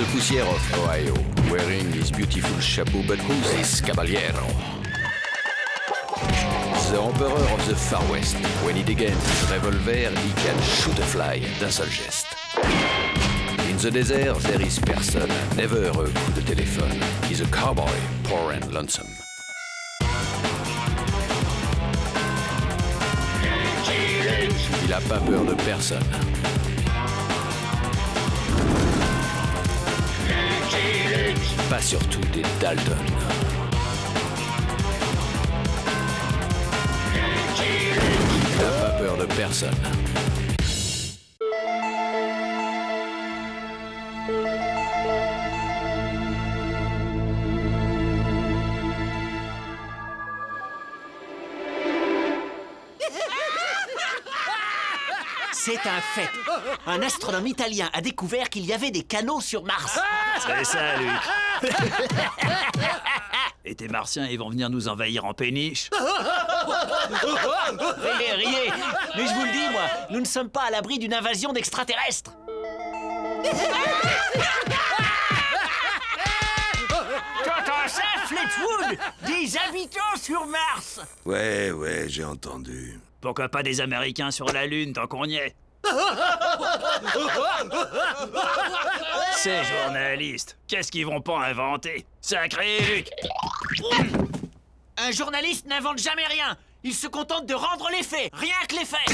the poussière of Ohio, wearing his beautiful chapeau, but who's this caballero? The emperor of the Far West. When he degains his revolver, he can shoot a fly d'un seul geste. In the desert, there is person, never a coup de téléphone. He's a cowboy, poor and lonesome. Il a pas peur de personne. Pas surtout des Dalton. Il n'a pas peur de personne. C'est un fait. Un astronome italien a découvert qu'il y avait des canaux sur Mars. C'est ça, Luc. Et tes martiens, ils vont venir nous envahir en péniche. Riez, riez. Mais je vous le dis, moi, nous ne sommes pas à l'abri d'une invasion d'extraterrestres. T'entends ça, Fleetwood? Des habitants sur Mars. Ouais, j'ai entendu. Pourquoi pas des Américains sur la Lune tant qu'on y est? Ces journalistes, qu'est-ce qu'ils vont pas inventer? Sacré Luc! Un journaliste n'invente jamais rien. Il se contente de rendre les faits, rien que les faits.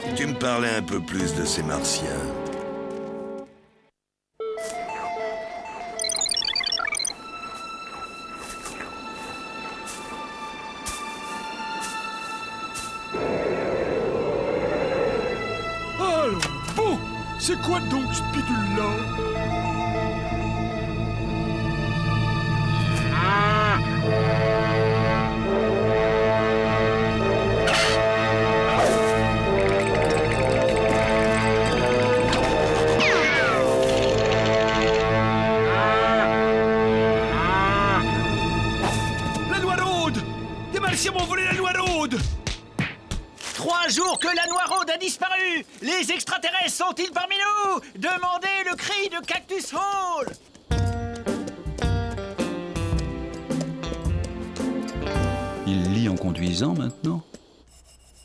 Si tu me parlais un peu plus de ces martiens. Alors, bon, c'est quoi donc ce bidule-là? La Noiraude! Des Martiens m'ont volé la Noiraude! 3 jours que la Noiraude a disparu. Les extraterrestres sont-ils parmi nous? Demandez le cri de Cactus Hall. Il lit en conduisant maintenant?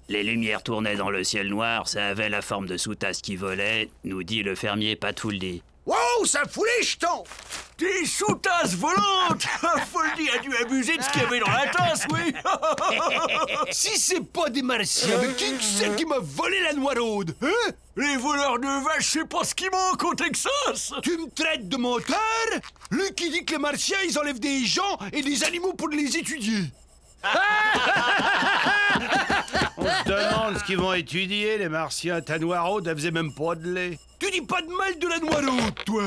Les lumières tournaient dans le ciel noir, ça avait la forme de sous-tasse qui volait, nous dit le fermier Patfouldi. Wow, ça fout les jetons! Des sous-tasses volantes! Foldy a dû abuser de ce qu'il y avait dans la tasse, oui! Si c'est pas des martiens, mais qui c'est qui m'a volé la Noiraude? Hein? Les voleurs de vaches, c'est pas ce qui manque au Texas! Tu me traites de menteur? Lui qui dit que les martiens, ils enlèvent des gens et des animaux pour les étudier! On se demande ce qu'ils vont étudier, les martiens. Ta Noiraude, elle faisait même pas de lait. Tu dis pas de mal de la Noiraude, toi!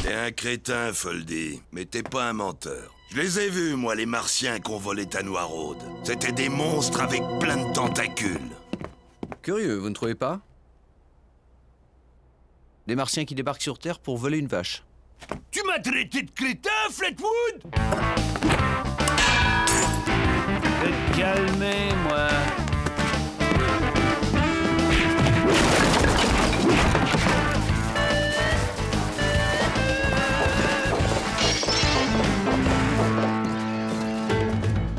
T'es un crétin, Foldy, mais t'es pas un menteur. Je les ai vus, moi, les martiens qu'on volait ta Noiraude. C'était des monstres avec plein de tentacules. Curieux, vous ne trouvez pas? Des martiens qui débarquent sur Terre pour voler une vache. Tu m'as traité de crétin, Fleetwood? Je vais te calmer, moi.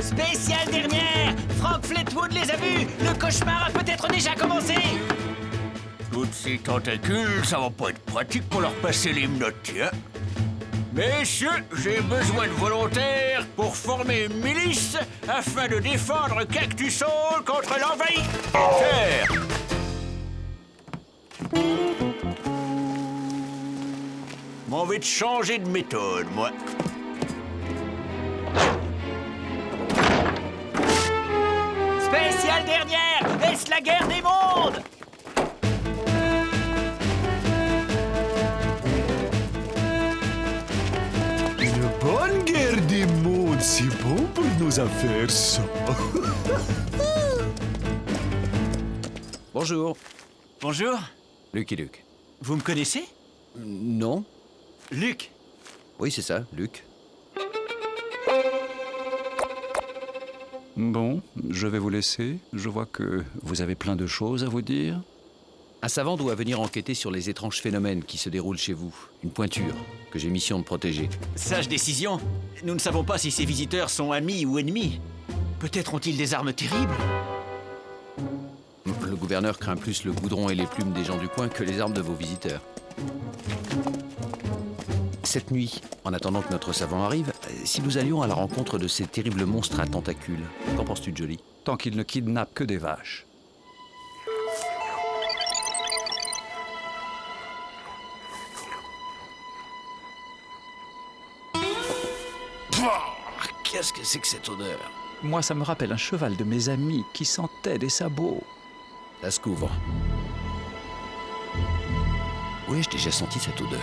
Spéciale dernière. Frank Fleetwood les a vus. Le cauchemar a peut-être déjà commencé. Toutes ces tentacules, ça va pas être pratique pour leur passer les menottes, tiens. Messieurs, j'ai besoin de volontaires pour former une milice afin de défendre Cactus Hall contre l'envahisseur. M'en vais te changer de méthode, moi. Spéciale dernière. Est-ce la guerre des mondes? Une bonne guerre des mondes, c'est bon pour nos affaires, ça. Bonjour, Bonjour. Lucky Luke. Vous me connaissez? Non? Luc. Oui, c'est ça, Luc. Bon, je vais vous laisser. Je vois que vous avez plein de choses à vous dire. Un savant doit venir enquêter sur les étranges phénomènes qui se déroulent chez vous. Une pointure que j'ai mission de protéger. Sage décision. Nous ne savons pas si ces visiteurs sont amis ou ennemis. Peut-être ont-ils des armes terribles? Le gouverneur craint plus le goudron et les plumes des gens du coin que les armes de vos visiteurs. Cette nuit, en attendant que notre savant arrive, si nous allions à la rencontre de ces terribles monstres à tentacules, qu'en penses-tu, Jolie? Tant qu'il ne kidnappe que des vaches. Qu'est-ce que c'est que cette odeur? Moi, ça me rappelle un cheval de mes amis qui sentait des sabots. Ça se couvre. Où ai-je déjà senti cette odeur?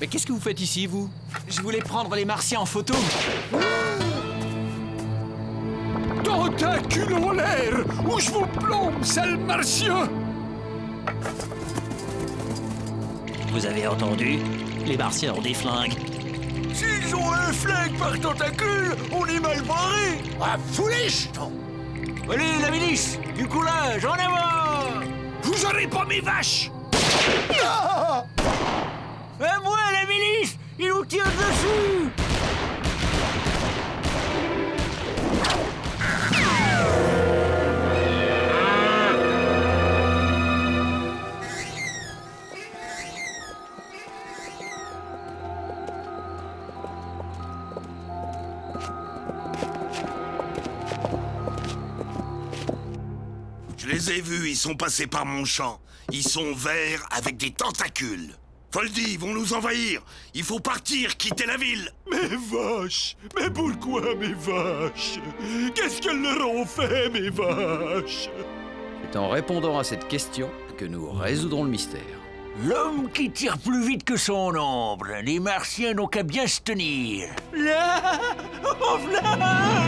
Mais qu'est-ce que vous faites ici, vous? Je voulais prendre les Martiens en photo. Tentacules en l'air, ou je vous plombe, sale martien! Vous avez entendu? Les Martiens ont des flingues. S'ils ont un flingue par tentacule, on est mal barré! Ah, foolish! Allez, la milice! Du courage, en avant! Vous aurez pas mes vaches! À moi, la milice! Ils nous tirent dessus! Je les ai vus, ils sont passés par mon champ. Ils sont verts avec des tentacules. Foldy, ils vont nous envahir. Il faut partir, quitter la ville. Mes vaches! Mais pourquoi mes vaches? Qu'est-ce qu'elles leur ont fait, mes vaches? C'est en répondant à cette question que nous résoudrons le mystère. L'homme qui tire plus vite que son ombre. Les Martiens n'ont qu'à bien se tenir. Là! Oh, là!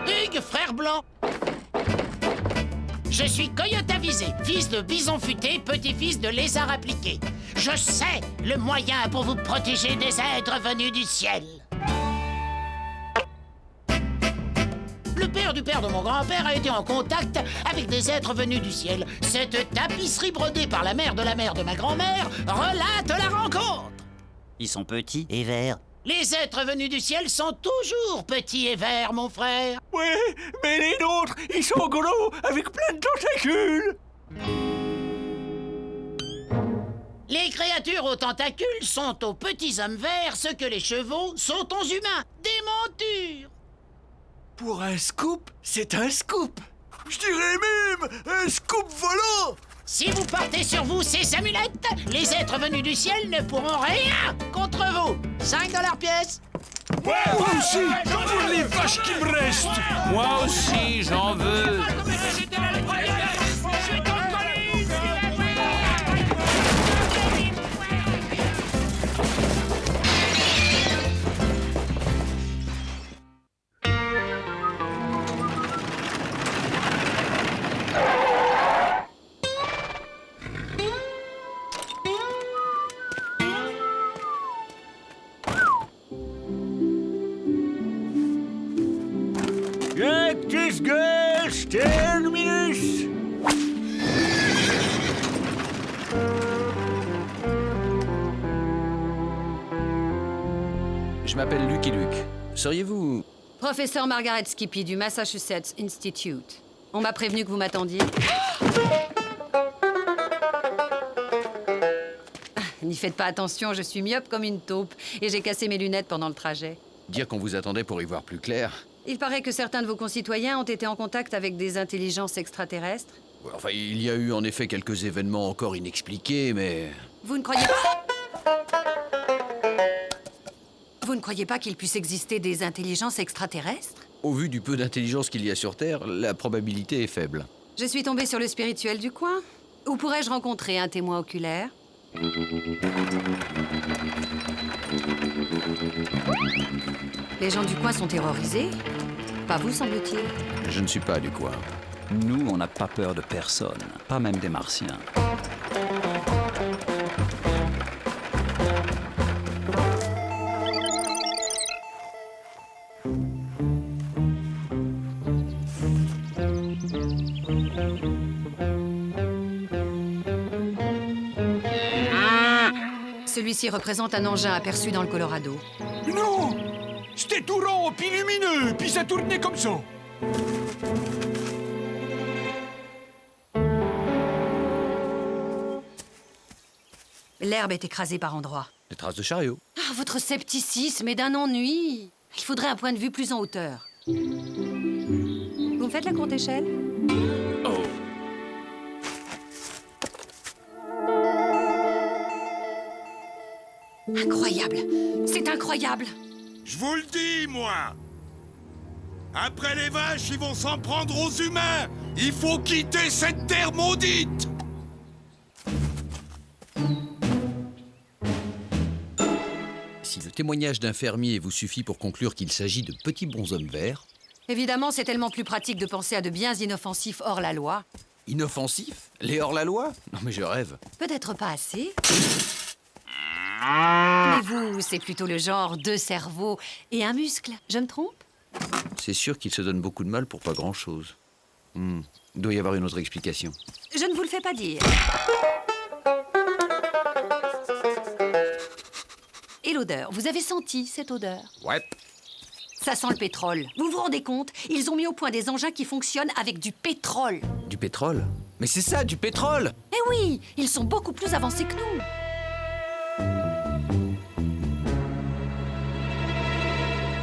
Hugues, frère blanc. Je suis Coyote avisé, fils de bison futé, petit-fils de lézard appliqué. Je sais le moyen pour vous protéger des êtres venus du ciel. Le père du père de mon grand-père a été en contact avec des êtres venus du ciel. Cette tapisserie brodée par la mère de ma grand-mère relate la rencontre. Ils sont petits et verts. Les êtres venus du ciel sont toujours petits et verts, mon frère. Ouais, mais les nôtres, ils sont gros, avec plein de tentacules. Les créatures aux tentacules sont aux petits hommes verts ce que les chevaux sont aux humains. Des montures. Pour un scoop, c'est un scoop. Je dirais même un scoop volant! Si vous portez sur vous ces amulettes, les êtres venus du ciel ne pourront rien contre vous. 5 $ pièce. Moi aussi, pour les vaches qui me restent! Moi aussi, j'en veux. Cactus Girls terminus. Je m'appelle Lucky Luke. Seriez-vous... Professeur Margaret Skippy du Massachusetts Institute. On m'a prévenu que vous m'attendiez. N'y faites pas attention, je suis myope comme une taupe et j'ai cassé mes lunettes pendant le trajet. Dire qu'on vous attendait pour y voir plus clair? Il paraît que certains de vos concitoyens ont été en contact avec des intelligences extraterrestres. Enfin, il y a eu en effet quelques événements encore inexpliqués, mais... Vous ne croyez pas... Vous ne croyez pas qu'il puisse exister des intelligences extraterrestres? Au vu du peu d'intelligence qu'il y a sur Terre, la probabilité est faible. Je suis tombée sur le spirituel du coin. Où pourrais-je rencontrer un témoin oculaire? Les gens du coin sont terrorisés. Pas vous, semble-t-il. Je ne suis pas du coin. Nous, on n'a pas peur de personne, pas même des Martiens. Celui-ci représente un engin aperçu dans le Colorado. Non! C'était tout rond, puis lumineux, puis ça tournait comme ça. L'herbe est écrasée par endroits. Des traces de chariot. Ah, votre scepticisme est d'un ennui. Il faudrait un point de vue plus en hauteur. Vous me faites la courte échelle? Oh. Incroyable! C'est incroyable! Je vous le dis, moi. Après les vaches, ils vont s'en prendre aux humains. Il faut quitter cette terre maudite. Si le témoignage d'un fermier vous suffit pour conclure qu'il s'agit de petits bonshommes verts... Évidemment, c'est tellement plus pratique de penser à de biens inoffensifs hors la loi. Inoffensifs? Les hors-la-loi? Non mais je rêve. Peut-être pas assez. Mais vous, c'est plutôt le genre 2 cerveaux et un muscle. Je me trompe? C'est sûr qu'il se donne beaucoup de mal pour pas grand-chose. Il doit y avoir une autre explication. Je ne vous le fais pas dire. Et l'odeur? Vous avez senti cette odeur? Ouais. Ça sent le pétrole. Vous vous rendez compte? Ils ont mis au point des engins qui fonctionnent avec du pétrole. Du pétrole? Mais c'est ça, du pétrole! Eh oui, ils sont beaucoup plus avancés que nous.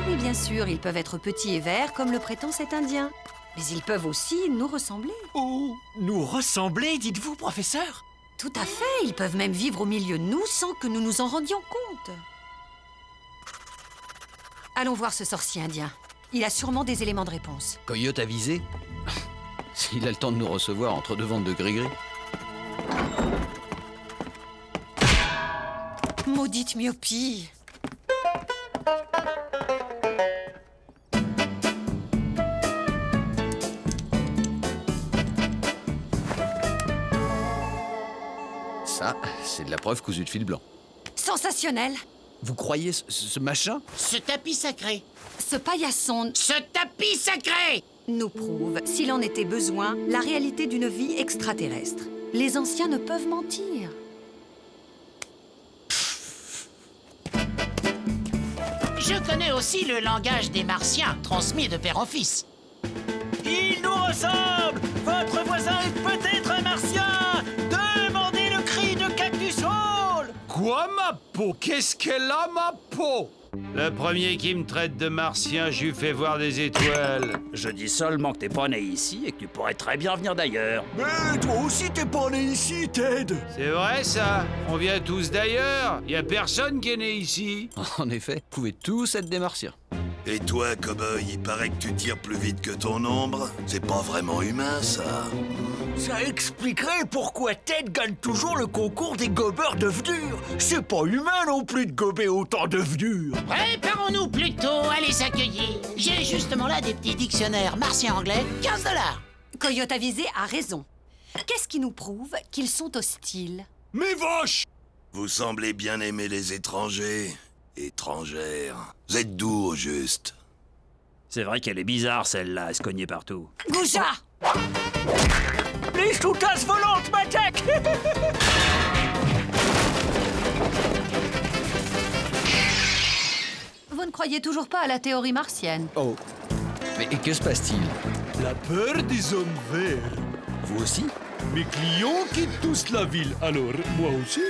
Oui, bien sûr, ils peuvent être petits et verts comme le prétend cet Indien. Mais ils peuvent aussi nous ressembler. Oh, nous ressembler, dites-vous, professeur? Tout à fait, ils peuvent même vivre au milieu de nous sans que nous nous en rendions compte. Allons voir ce sorcier indien. Il a sûrement des éléments de réponse. Coyote avisé? S'il a le temps de nous recevoir entre deux ventes de gris-gris. Maudite myopie! Ça, c'est de la preuve cousue de fil blanc. Sensationnel! Vous croyez ce machin? Ce tapis sacré. Ce paillasson Ce tapis sacré. nous prouve, s'il en était besoin, la réalité d'une vie extraterrestre. Les anciens ne peuvent mentir. Je connais aussi le langage des martiens, transmis de père en fils. Il nous ressemble! Votre voisin est peut-être un martien! Demandez le cri de Cactus Hall! Quoi, ma peau? Qu'est-ce qu'elle a, ma peau? Le premier qui me traite de martien, je lui fais voir des étoiles. Je dis seulement que t'es pas né ici et que tu pourrais très bien venir d'ailleurs. Mais toi aussi, t'es pas né ici, Ted. C'est vrai, ça? On vient tous d'ailleurs. Y a personne qui est né ici. En effet, vous pouvez tous être des martiens. Et toi, cow-boy, il paraît que tu tires plus vite que ton ombre. C'est pas vraiment humain, ça. Ça expliquerait pourquoi Ted gagne toujours le concours des gobeurs d'œufs durs. C'est pas humain non plus de gober autant d'œufs durs. Préparons-nous plutôt à les accueillir. J'ai justement là des petits dictionnaires martien-anglais, 15 $. Coyote avisé a raison. Qu'est-ce qui nous prouve qu'ils sont hostiles? Mais vache! Vous semblez bien aimer les étrangers. Étrangères. Vous êtes doux, au juste. C'est vrai qu'elle est bizarre, celle-là, à se cogner partout. Gouja! Les choutasses volantes m'attaquent! Vous ne croyez toujours pas à la théorie martienne? Oh. Mais que se passe-t-il? La peur des hommes verts. Vous aussi? Mes clients quittent tous la ville, alors moi aussi.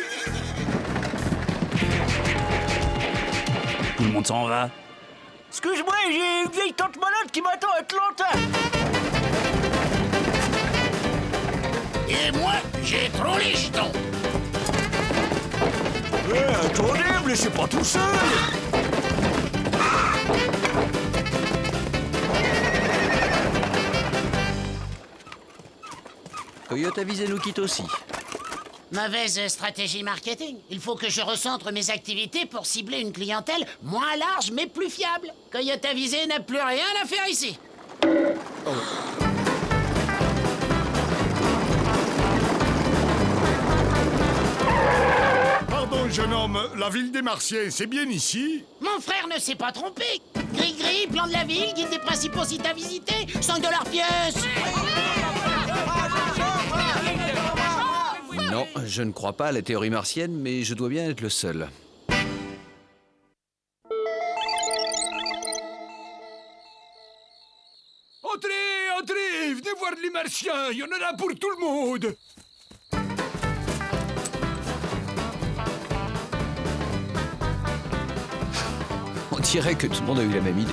Tout le monde s'en va. Excuse-moi, j'ai une vieille tante malade qui m'attend à Atlanta. Et moi, j'ai trop les jetons. Attendez, me laissez pas tout seul. Coyote avisé nous quitte aussi. Mauvaise stratégie marketing. Il faut que je recentre mes activités pour cibler une clientèle moins large mais plus fiable. Coyote Avisé n'a plus rien à faire ici. Pardon, jeune homme, la ville des Martiens, c'est bien ici? Mon frère ne s'est pas trompé. Gris-gris, plan de la ville, guide des principaux sites à visiter, 5 $ pièce. Non, je ne crois pas à la théorie martienne, mais je dois bien être le seul. Entrez, entrez, venez voir les Martiens, il y en a pour tout le monde. On dirait que tout le monde a eu la même idée.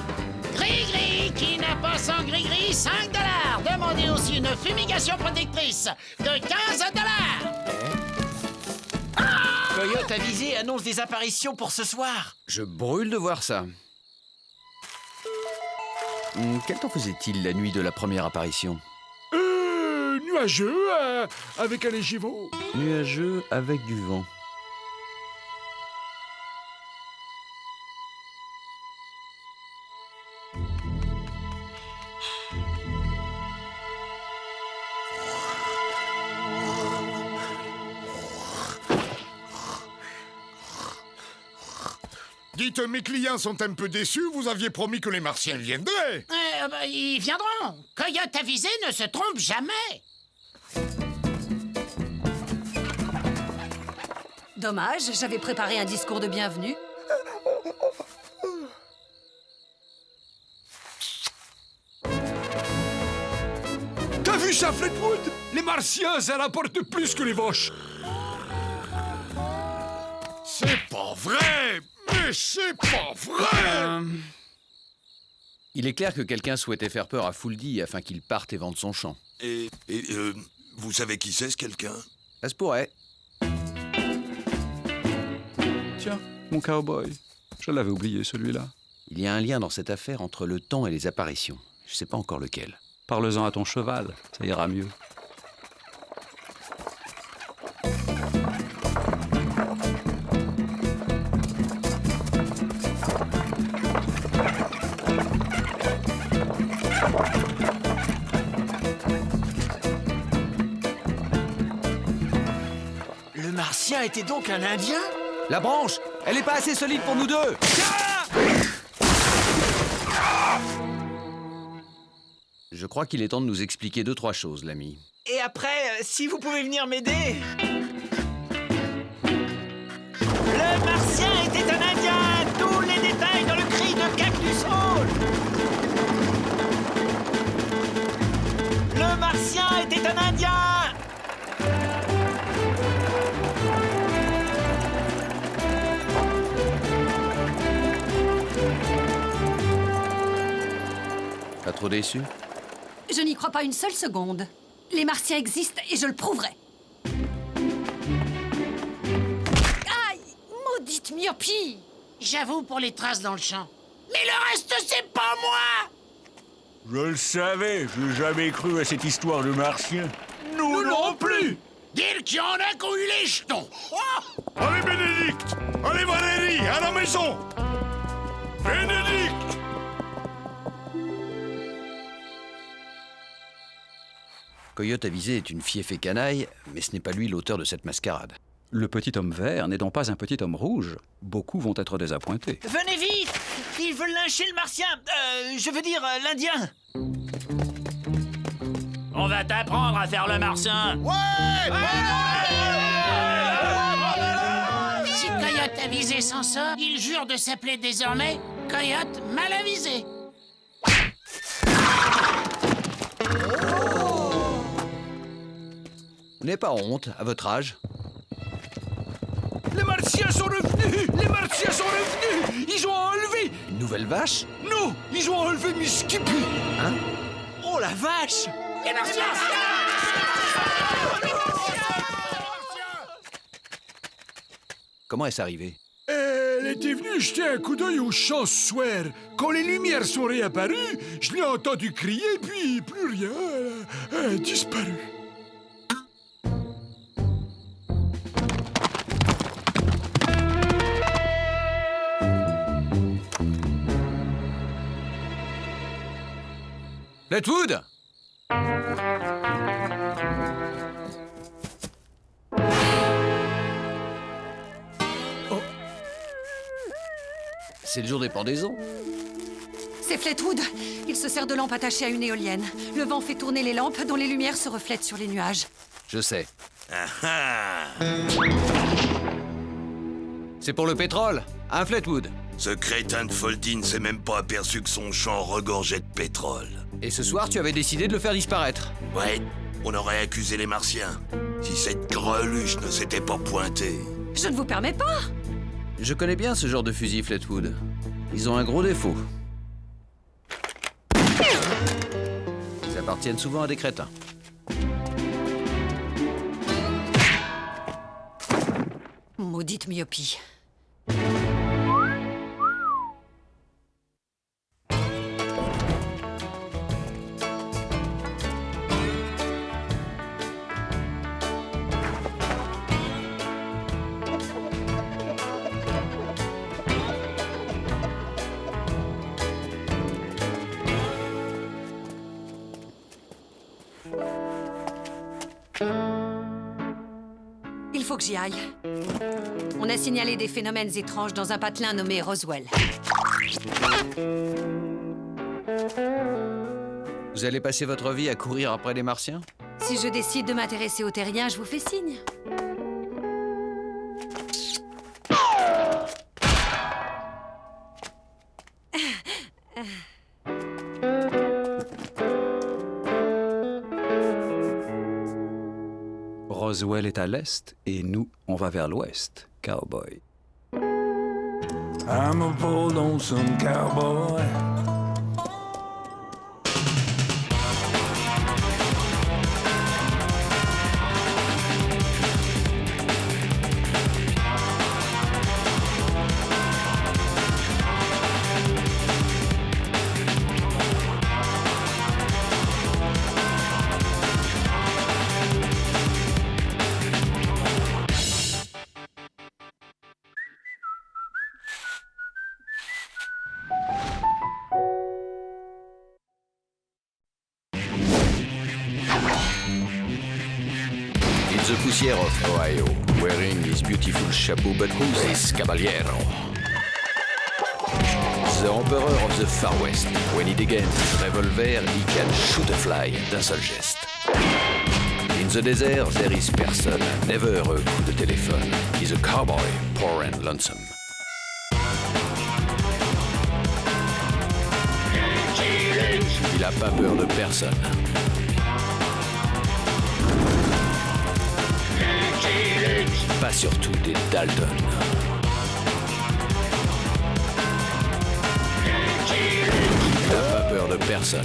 Gris-gris, qui n'a pas sans gris-gris, 5 $. Demandez aussi une fumigation protectrice de 15 $. Coyote Avisé annonce des apparitions pour ce soir. Je brûle de voir ça. Quel temps faisait-il la nuit de la première apparition? Nuageux, avec un léger vent. Nuageux avec du vent. Dites, mes clients sont un peu déçus, vous aviez promis que les Martiens viendraient. Ils viendront. Coyote Avisé ne se trompe jamais. Dommage, j'avais préparé un discours de bienvenue. T'as vu ça, Fleetwood? Les Martiens, ça rapporte plus que les vaches. C'est pas vrai! Mais c'est pas vrai! Il est clair que quelqu'un souhaitait faire peur à Fuldi afin qu'il parte et vende son champ. Et vous savez qui c'est, ce quelqu'un? Ça se pourrait. Tiens, mon cowboy. Je l'avais oublié, celui-là. Il y a un lien dans cette affaire entre le temps et les apparitions. Je sais pas encore lequel. Parle-en à ton cheval, ça ira mieux. Le Martien était donc un Indien? La branche, elle est pas assez solide pour nous deux. Je crois qu'il est temps de nous expliquer 2-3 choses, l'ami. Et après, si vous pouvez venir m'aider... Le Martien était un Indien! Tous les détails dans le cri de Cactus Hall! Le Martien était un Indien! Pas trop déçu? Je n'y crois pas une seule seconde. Les Martiens existent et je le prouverai. Aïe! Maudite myopie! J'avoue pour les traces dans le champ. Mais le reste, c'est pas moi! Je le savais, je n'ai jamais cru à cette histoire de Martiens. Nous non plus! Dire qu'il y en a qui ont eu les jetons. Allez, Bénédicte! Allez, Valérie, à la maison! Bénédicte! Coyote Avisé est une fiefée et canaille, mais ce n'est pas lui l'auteur de cette mascarade. Le petit homme vert n'est donc pas un petit homme rouge. Beaucoup vont être désappointés. Venez vite! Ils veulent lyncher le Martien! Je veux dire, l'Indien! On va t'apprendre à faire le Martien. Si Coyote Avisé s'en sort, il jure de s'appeler désormais Coyote Malavisé. Vous n'avez pas honte, à votre âge? Les Martiens sont revenus! Les Martiens sont revenus! Ils ont enlevé... Une nouvelle vache? Non! Ils ont enlevé mes Skippy! Hein? Oh la vache! Les Martiens! Comment est-ce arrivé? Elle était venue jeter un coup d'œil au champ ce soir. Quand les lumières sont réapparues, je l'ai entendu crier, puis plus rien. Elle a disparu. Fleetwood! Oh. C'est le jour des pendaisons. C'est Fleetwood. Il se sert de lampes attachées à une éolienne. Le vent fait tourner les lampes dont les lumières se reflètent sur les nuages. Je sais. Ah ah! C'est pour le pétrole, hein, Fleetwood? Ce crétin de Foldy ne s'est même pas aperçu que son champ regorgeait de pétrole. Et ce soir, tu avais décidé de le faire disparaître. Ouais, on aurait accusé les Martiens. Si cette greluche ne s'était pas pointée. Je ne vous permets pas. Je connais bien ce genre de fusil, Fleetwood. Ils ont un gros défaut. Ils appartiennent souvent à des crétins. Maudite myopie. Il faut que j'y aille. On a signalé des phénomènes étranges dans un patelin nommé Roswell. Vous allez passer votre vie à courir après les Martiens? Si je décide de m'intéresser aux terriens, je vous fais signe. Roswell est à l'est et nous, on va vers l'ouest. Cowboy. I'm a poor lonesome cowboy. The poussière of Ohio, wearing his beautiful chapeau, but who's this caballero? The Emperor of the Far West. When he again his revolver, he can shoot a fly d'un seul geste. In the desert, there is person, never a coup de téléphone. He's a cowboy, poor and lonesome. Il a pas peur de personne. Pas surtout des Dalton. Il n'a pas peur de personne.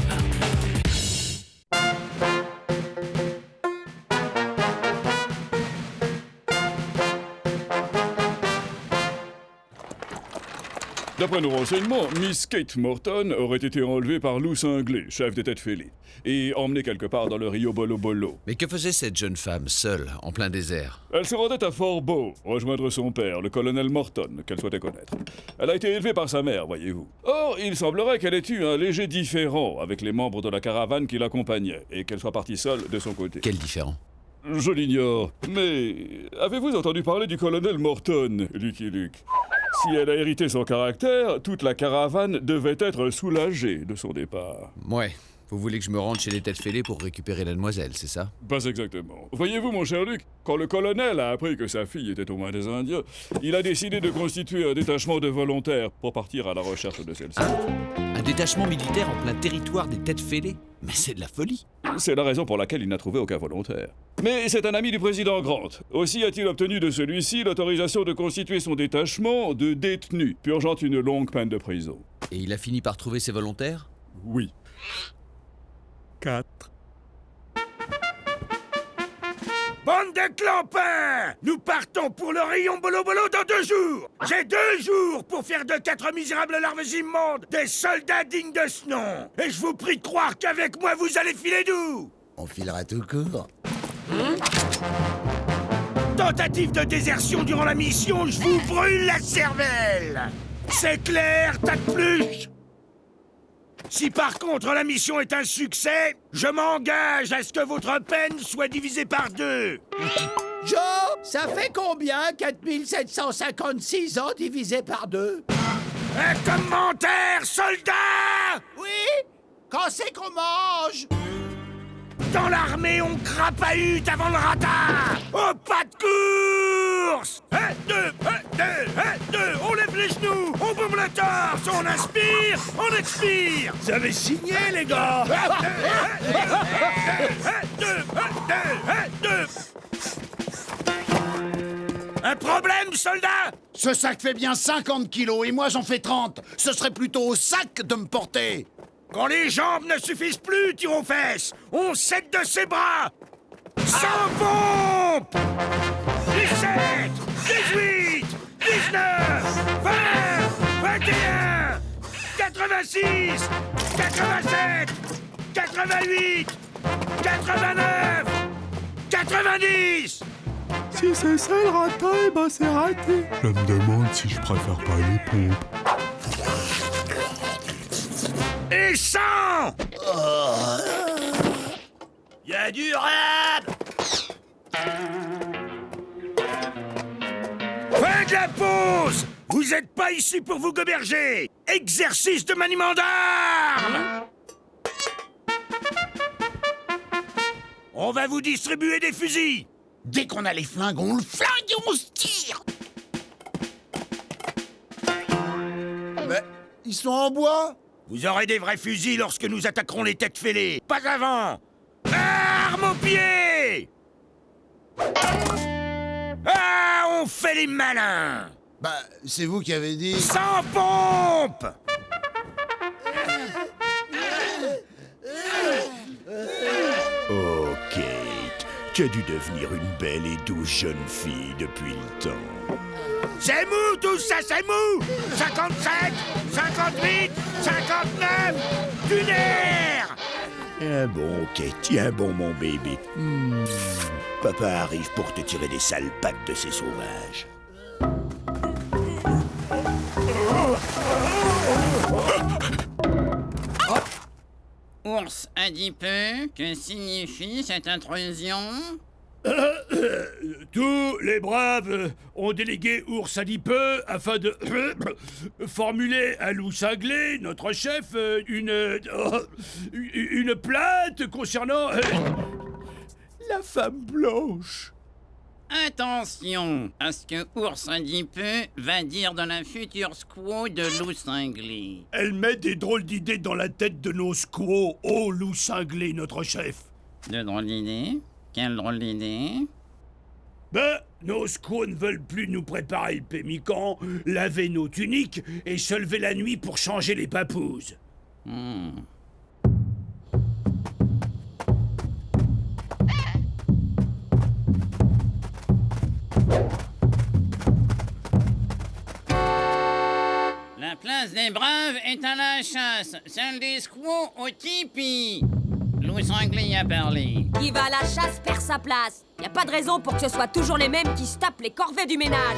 D'après nos renseignements, Miss Kate Morton aurait été enlevée par Lou Cinglé, chef des têtes fêlées, et emmenée quelque part dans le Rio Bolo Bolo. Mais que faisait cette jeune femme, seule, en plein désert? Elle se rendait à Fort Beau, rejoindre son père, le colonel Morton, qu'elle souhaitait connaître. Elle a été élevée par sa mère, voyez-vous. Or, il semblerait qu'elle ait eu un léger différend avec les membres de la caravane qui l'accompagnaient, et qu'elle soit partie seule de son côté. Quel différend? Je l'ignore, mais avez-vous entendu parler du colonel Morton, Lucky Luke? Si elle a hérité son caractère, toute la caravane devait être soulagée de son départ. Ouais. Vous voulez que je me rende chez les têtes fêlées pour récupérer la demoiselle, c'est ça? Pas exactement. Voyez-vous, mon cher Luc, quand le colonel a appris que sa fille était aux mains des Indiens, il a décidé de constituer un détachement de volontaires pour partir à la recherche de celle-ci. Un détachement militaire en plein territoire des têtes fêlées? Mais c'est de la folie! C'est la raison pour laquelle il n'a trouvé aucun volontaire. Mais c'est un ami du président Grant. Aussi a-t-il obtenu de celui-ci l'autorisation de constituer son détachement de détenus, purgeant une longue peine de prison. Et il a fini par trouver ses volontaires? Oui. 4. Bande de clampins! Nous partons pour le rayon Bolo Bolo dans 2 jours! J'ai 2 jours pour faire de 4 misérables larves immondes des soldats dignes de ce nom! Et je vous prie de croire qu'avec moi vous allez filer doux! On filera tout court. Tentative de désertion durant la mission, je vous brûle la cervelle! C'est clair, tas de pluche! Si par contre la mission est un succès, je m'engage à ce que votre peine soit divisée par 2. Joe, ça fait combien 4756 ans divisé par 2? Un commentaire, soldat! Oui? Quand c'est qu'on mange? Dans l'armée, on crapahute avant le ratat! Au pas de course! 1, 2, 1, 2, 1, 2, on lève les genoux, on bombe le torse, on inspire, on expire! Vous avez signé, les gars! 1, 2, 1, 2, 1, 2, 1, 2. Un problème, soldat? Ce sac fait bien 50 kilos et moi j'en fais 30. Ce serait plutôt au sac de me porter. Quand les jambes ne suffisent plus, tire aux fesses, on cède de ses bras. Sans pompe! 17, 18, 19, 20, 21, 86, 87, 88, 89, 90. Si c'est ça le ratin, eh ben c'est raté. Je me demande si je préfère pas les pompes. Et 100! Y'a du rap! Fin de la pause! Vous êtes pas ici pour vous goberger! Exercice de maniement d'armes! On va vous distribuer des fusils! Dès qu'on a les flingues, on le flingue et on se tire. Mais ils sont en bois. Vous aurez des vrais fusils lorsque nous attaquerons les têtes fêlées. Pas avant! Armes aux pieds! Ah, on fait les malins! Bah, c'est vous qui avez dit... Sans pompe! Oh, Kate, tu as dû devenir une belle et douce jeune fille depuis le temps. C'est mou tout ça, c'est mou! 57, 58, 59, du nerf! Tiens bon, Kate, tiens bon, mon bébé. Papa arrive pour te tirer des sales pattes de ces sauvages. Ours adipeux, que signifie cette intrusion? Tous les braves ont délégué Ours adipeux afin de formuler à loup cinglé, notre chef, une plainte concernant la femme blanche. Attention à ce que Ours adipeux va dire dans la future squaw de loup cinglé. Elle met des drôles d'idées dans la tête de nos squaws, ô loup cinglé, notre chef. De drôles d'idées? Quelle drôle d'idée? Ben, nos squaws ne veulent plus nous préparer le pémican, laver nos tuniques et se lever la nuit pour changer les papouses. La place des braves est à la chasse, celle des squaws au tipi. Loup cinglé a parlé. Qui va à la chasse perd sa place. Y a pas de raison pour que ce soit toujours les mêmes qui se tapent les corvées du ménage.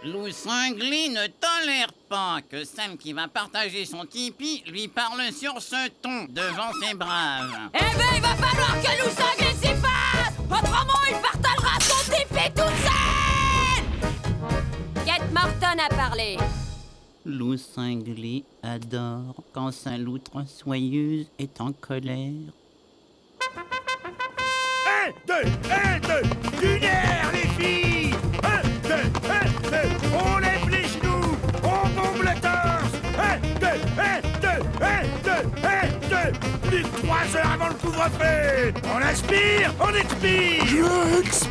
Loup cinglé ne tolère pas que celle qui va partager son tipi lui parle sur ce ton devant ses braves. Eh ben, il va falloir que Loup cinglé s'y fasse. Autrement, il partagera son tipi toute seule. Kate Morton a parlé. Loup cinglé adore quand sa loutre soyeuse est en colère. 1, 2, 1, 2, du nerf, les filles! 1, 2, 1, 2, on lève les genoux, on bombe le torse! 1, 2, 1, 2, 1, 2, 1, 2, plus de 3 heures avant le couvre-feu! On inspire, on expire! Je expire.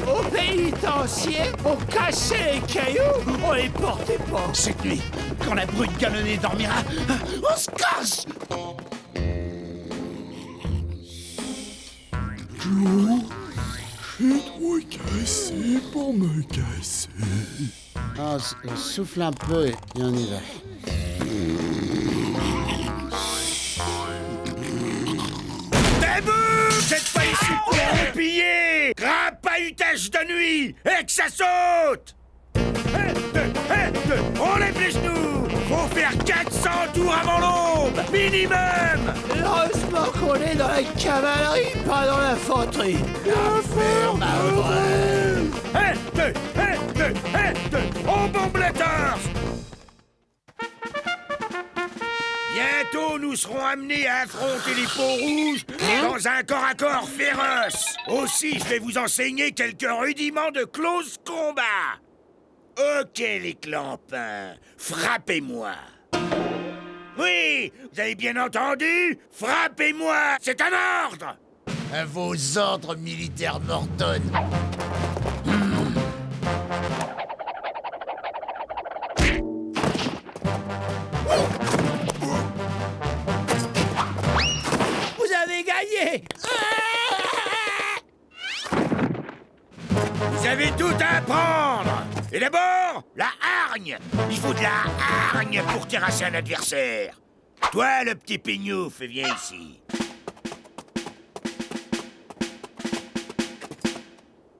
Au pénitencier, on cachait les cailloux, on les portait pas. Cette nuit, quand la brute galonnée dormira, on se casse. Joe, j'ai trop cassé pour me casser. Ah, souffle un peu et on y va. Debout! Vous êtes pas ici pour vous piller! Grapahutage de nuit! Et que ça saute! 1, 2, 1, 2, on lève les genoux! Faut faire 400 tours avant l'aube, minimum. Heureusement qu'on est dans la cavalerie, pas dans l'infanterie. L'affaire Malvern. On bombe la torse. Bientôt, nous serons amenés à affronter les peaux rouges dans un corps-à-corps féroce. Aussi, je vais vous enseigner quelques rudiments de close combat. Ok, les clampins, frappez-moi. Oui, vous avez bien entendu? Frappez-moi, c'est un ordre. À vos ordres, militaire Morton. Vous avez gagné. Vous avez tout à apprendre. Et d'abord, la hargne. Il faut de la hargne pour terrasser un adversaire. Toi, le petit pignouf, viens ici.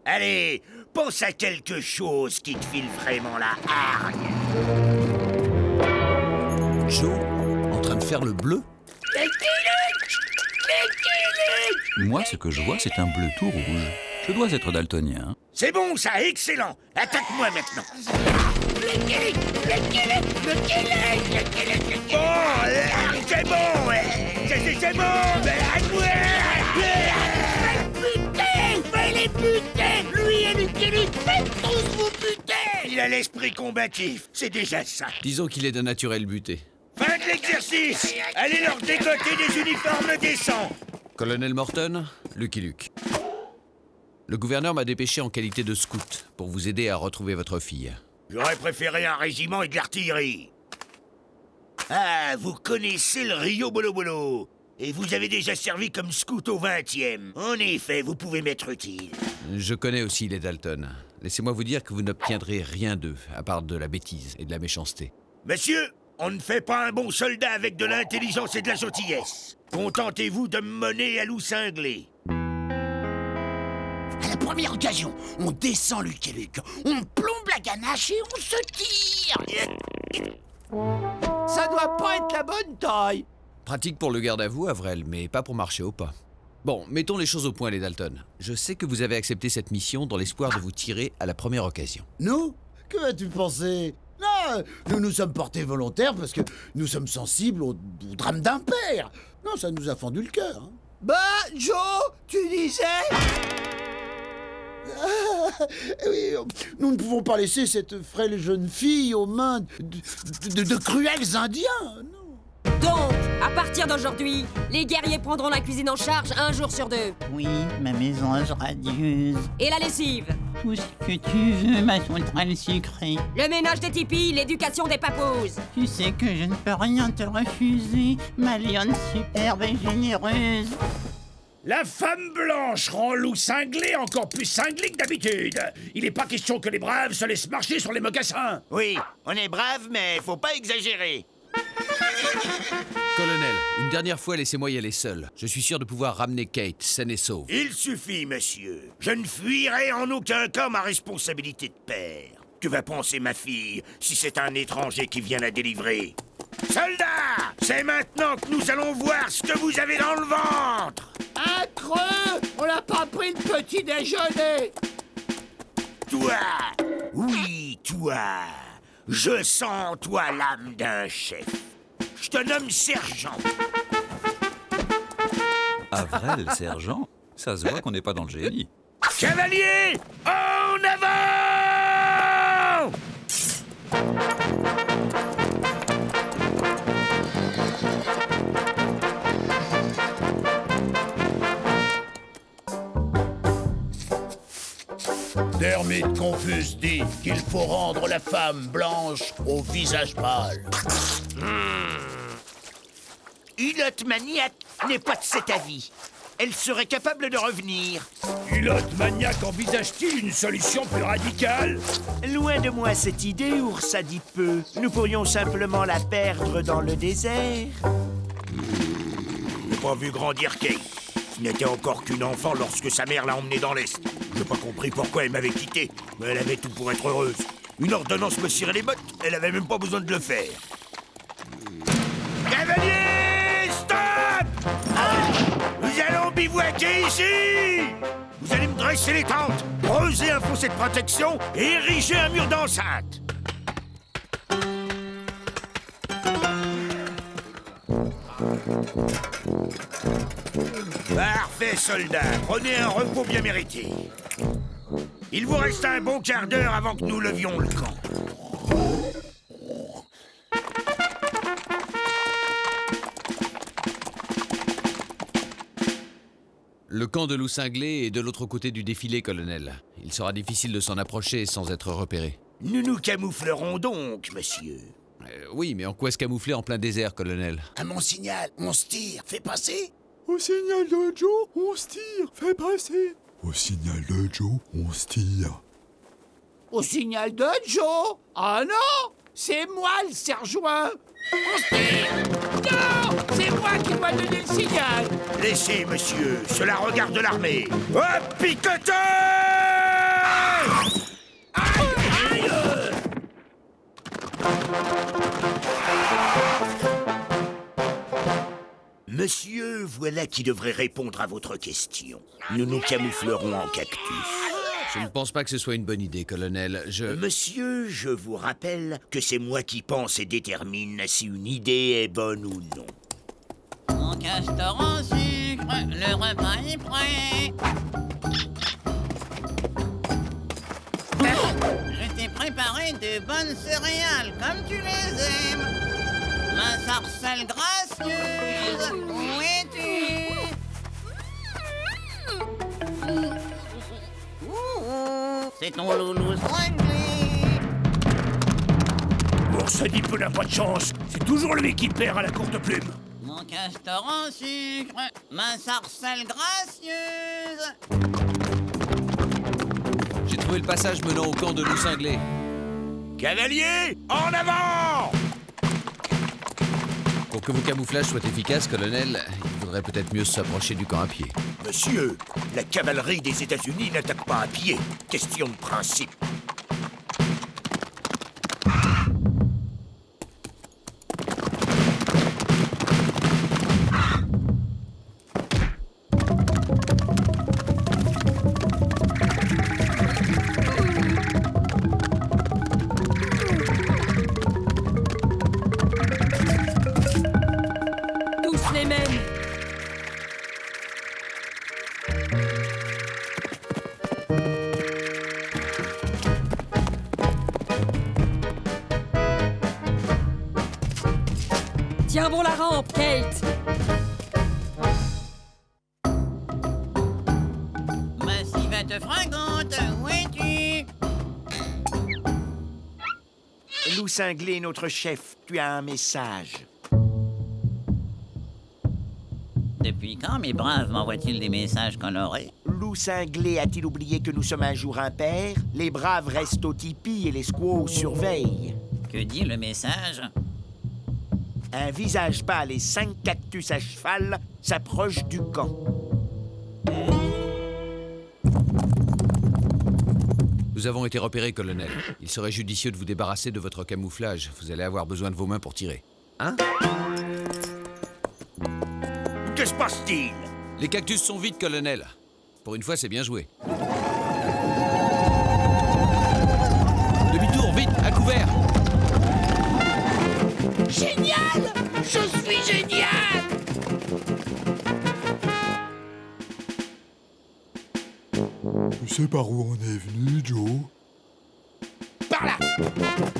Allez, pense à quelque chose qui te file vraiment la hargne. Joe, en train de faire le bleu? Moi, ce que je vois, c'est un bleu tout rouge. Je dois être daltonien. Hein. C'est bon, ça, excellent. Attaque-moi maintenant. Bon, c'est bon, c'est bon, Fallait buter. Lui et Lucky Luke, faites tous vous buter. Il a l'esprit combatif, c'est déjà ça. Disons qu'il est d'un naturel buté. Fin de l'exercice. Allez leur dégoter des uniformes décents. Colonel Morton, Lucky Luke. Le gouverneur m'a dépêché en qualité de scout pour vous aider à retrouver votre fille. J'aurais préféré un régiment et de l'artillerie. Ah, vous connaissez le Rio Bolo Bolo. Et vous avez déjà servi comme scout au 20e. En effet, vous pouvez m'être utile. Je connais aussi les Dalton. Laissez-moi vous dire que vous n'obtiendrez rien d'eux, à part de la bêtise et de la méchanceté. Monsieur, on ne fait pas un bon soldat avec de l'intelligence et de la gentillesse. Contentez-vous de me mener à loup cinglé. À la première occasion, on descend Lucky Luke, on plombe la ganache et on se tire. Ça doit pas être la bonne taille. Pratique pour le garde à vous, Avril, mais pas pour marcher au pas. Bon, mettons les choses au point, les Dalton. Je sais que vous avez accepté cette mission dans l'espoir de vous tirer à la première occasion. Nous? Que vas-tu penser? Non, nous nous sommes portés volontaires parce que nous sommes sensibles au drame d'un père. Non, ça nous a fendu le cœur. Hein. Bah, Joe, tu disais? Oui, nous ne pouvons pas laisser cette frêle jeune fille aux mains de cruels Indiens. Non. Donc, à partir d'aujourd'hui, les guerriers prendront la cuisine en charge un jour sur 2. Oui, ma mésange radieuse. Et la lessive. Tout ce que tu veux, ma centrale sucrée. Le ménage des tipis, l'éducation des papouses. Tu sais que je ne peux rien te refuser, ma lionne superbe et généreuse. La femme blanche rend loup cinglé encore plus cinglé que d'habitude. Il n'est pas question que les braves se laissent marcher sur les mocassins. Oui, on est braves, mais faut pas exagérer. Colonel, une dernière fois, laissez-moi y aller seul. Je suis sûr de pouvoir ramener Kate, saine et sauve. Il suffit, monsieur. Je ne fuirai en aucun cas ma responsabilité de père. Que va penser ma fille si c'est un étranger qui vient la délivrer? Soldats, c'est maintenant que nous allons voir ce que vous avez dans le ventre. Un creux! On n'a pas pris le petit déjeuner! Toi! Oui, toi! Je sens en toi l'âme d'un chef. Je te nomme sergent. Avril, sergent? Ça se voit qu'on n'est pas dans le génie. Cavalier, en avant! Dermite Confus dit qu'il faut rendre la femme blanche au visage pâle. Hulotte Maniac n'est pas de cet avis. Elle serait capable de revenir. Hulotte Maniac envisage-t-il une solution plus radicale? Loin de moi cette idée, ours adipeux. Nous pourrions simplement la perdre dans le désert. J'ai pas vu grandir Kate. Ce n'était encore qu'une enfant lorsque sa mère l'a emmenée dans l'Est. J'ai pas compris pourquoi elle m'avait quitté, mais elle avait tout pour être heureuse. Une ordonnance me cirait les bottes, elle avait même pas besoin de le faire. Cavalier, stop! Nous allons bivouaquer ici! Vous allez me dresser les tentes, creuser un fossé de protection et ériger un mur d'enceinte. Parfait, soldats. Prenez un repos bien mérité. Il vous reste un bon quart d'heure avant que nous levions le camp. Le camp de loup cinglé est de l'autre côté du défilé, colonel. Il sera difficile de s'en approcher sans être repéré. Nous nous camouflerons donc, monsieur. Oui, mais en quoi se camoufler en plein désert, colonel? À mon signal, on se tire. Fais passer. Au signal de Joe, on se tire. Fais passer. Au signal de Joe, on se tire. Au signal de Joe? Ah non! C'est moi le sergent! On se tire! Non! C'est moi qui dois donner le signal! Laissez, monsieur. Cela regarde l'armée. Hop, picoteur! Aïe! Monsieur, voilà qui devrait répondre à votre question. Nous nous camouflerons en cactus. Je ne pense pas que ce soit une bonne idée, colonel. Monsieur, je vous rappelle que c'est moi qui pense et détermine si une idée est bonne ou non. Mon castor en sucre, le repas est prêt. Je t'ai préparé de bonnes céréales comme tu les aimes. Ma sarcelle gracieuse, où es-tu? C'est ton loulou cinglé. Oursadip n'a pas de chance. C'est toujours lui qui perd à la courte plume. Mon castor en sucre, ma sarcelle gracieuse. J'ai trouvé le passage menant au camp de loup cinglé. Cavalier, en avant! Pour que vos camouflages soient efficaces, colonel, il faudrait peut-être mieux s'approcher du camp à pied. Monsieur, la cavalerie des États-Unis n'attaque pas à pied. Question de principe. Tous les mêmes. Tiens bon la rampe, Kate. Massivette fringante, où es-tu? Loup cinglé, notre chef, tu as un message. Depuis quand mes braves m'envoient-ils des messages colorés? Loup cinglé a-t-il oublié que nous sommes un jour impair? Les braves restent au tipi et les squaws surveillent. Que dit le message? Un visage pâle et 5 cactus à cheval s'approchent du camp. Nous avons été repérés, colonel. Il serait judicieux de vous débarrasser de votre camouflage. Vous allez avoir besoin de vos mains pour tirer. Hein? Que se passe-t-il? Les cactus sont vides, colonel. Pour une fois, c'est bien joué. Demi-tour, vite, à couvert! Génial! Je suis génial! Tu sais par où on est venu, Joe? Par là!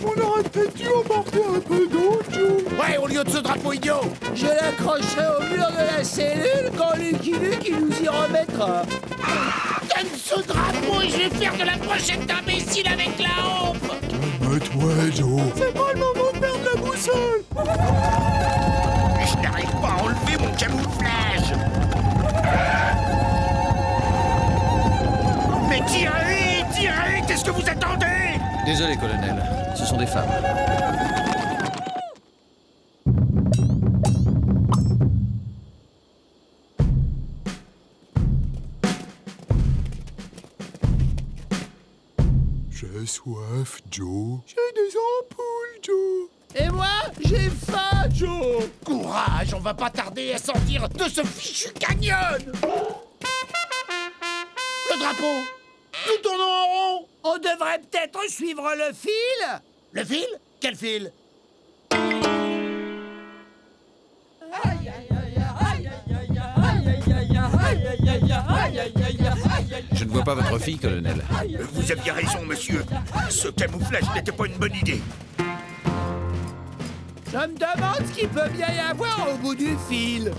On aurait peut-être dû emporter un peu d'eau, Joe. Ouais, au lieu de ce drapeau idiot! Je l'accrocherai au mur de la cellule quand Lucky Luke il nous y remettra. Donne ce drapeau et je vais faire de la brochette d'imbécile avec la hampe! Calme-toi, Joe. C'est pas le moment de perdre la boussole! Je n'arrive pas à enlever mon camouflage! Mais tirez! Tirez! Qu'est-ce que vous attendez? Désolé, colonel. Ce sont des femmes. J'ai soif, Joe. J'ai des ampoules, Joe. Et moi, j'ai faim, village, on va pas tarder à sortir de ce fichu canyon. Le drapeau. Nous tournons en rond. On devrait peut-être suivre le fil. Le fil? Quel fil? Je ne vois pas votre fille, colonel. Vous aviez raison, monsieur. Ce camouflage n'était pas une bonne idée. Je me demande ce qu'il peut bien y avoir au bout du fil.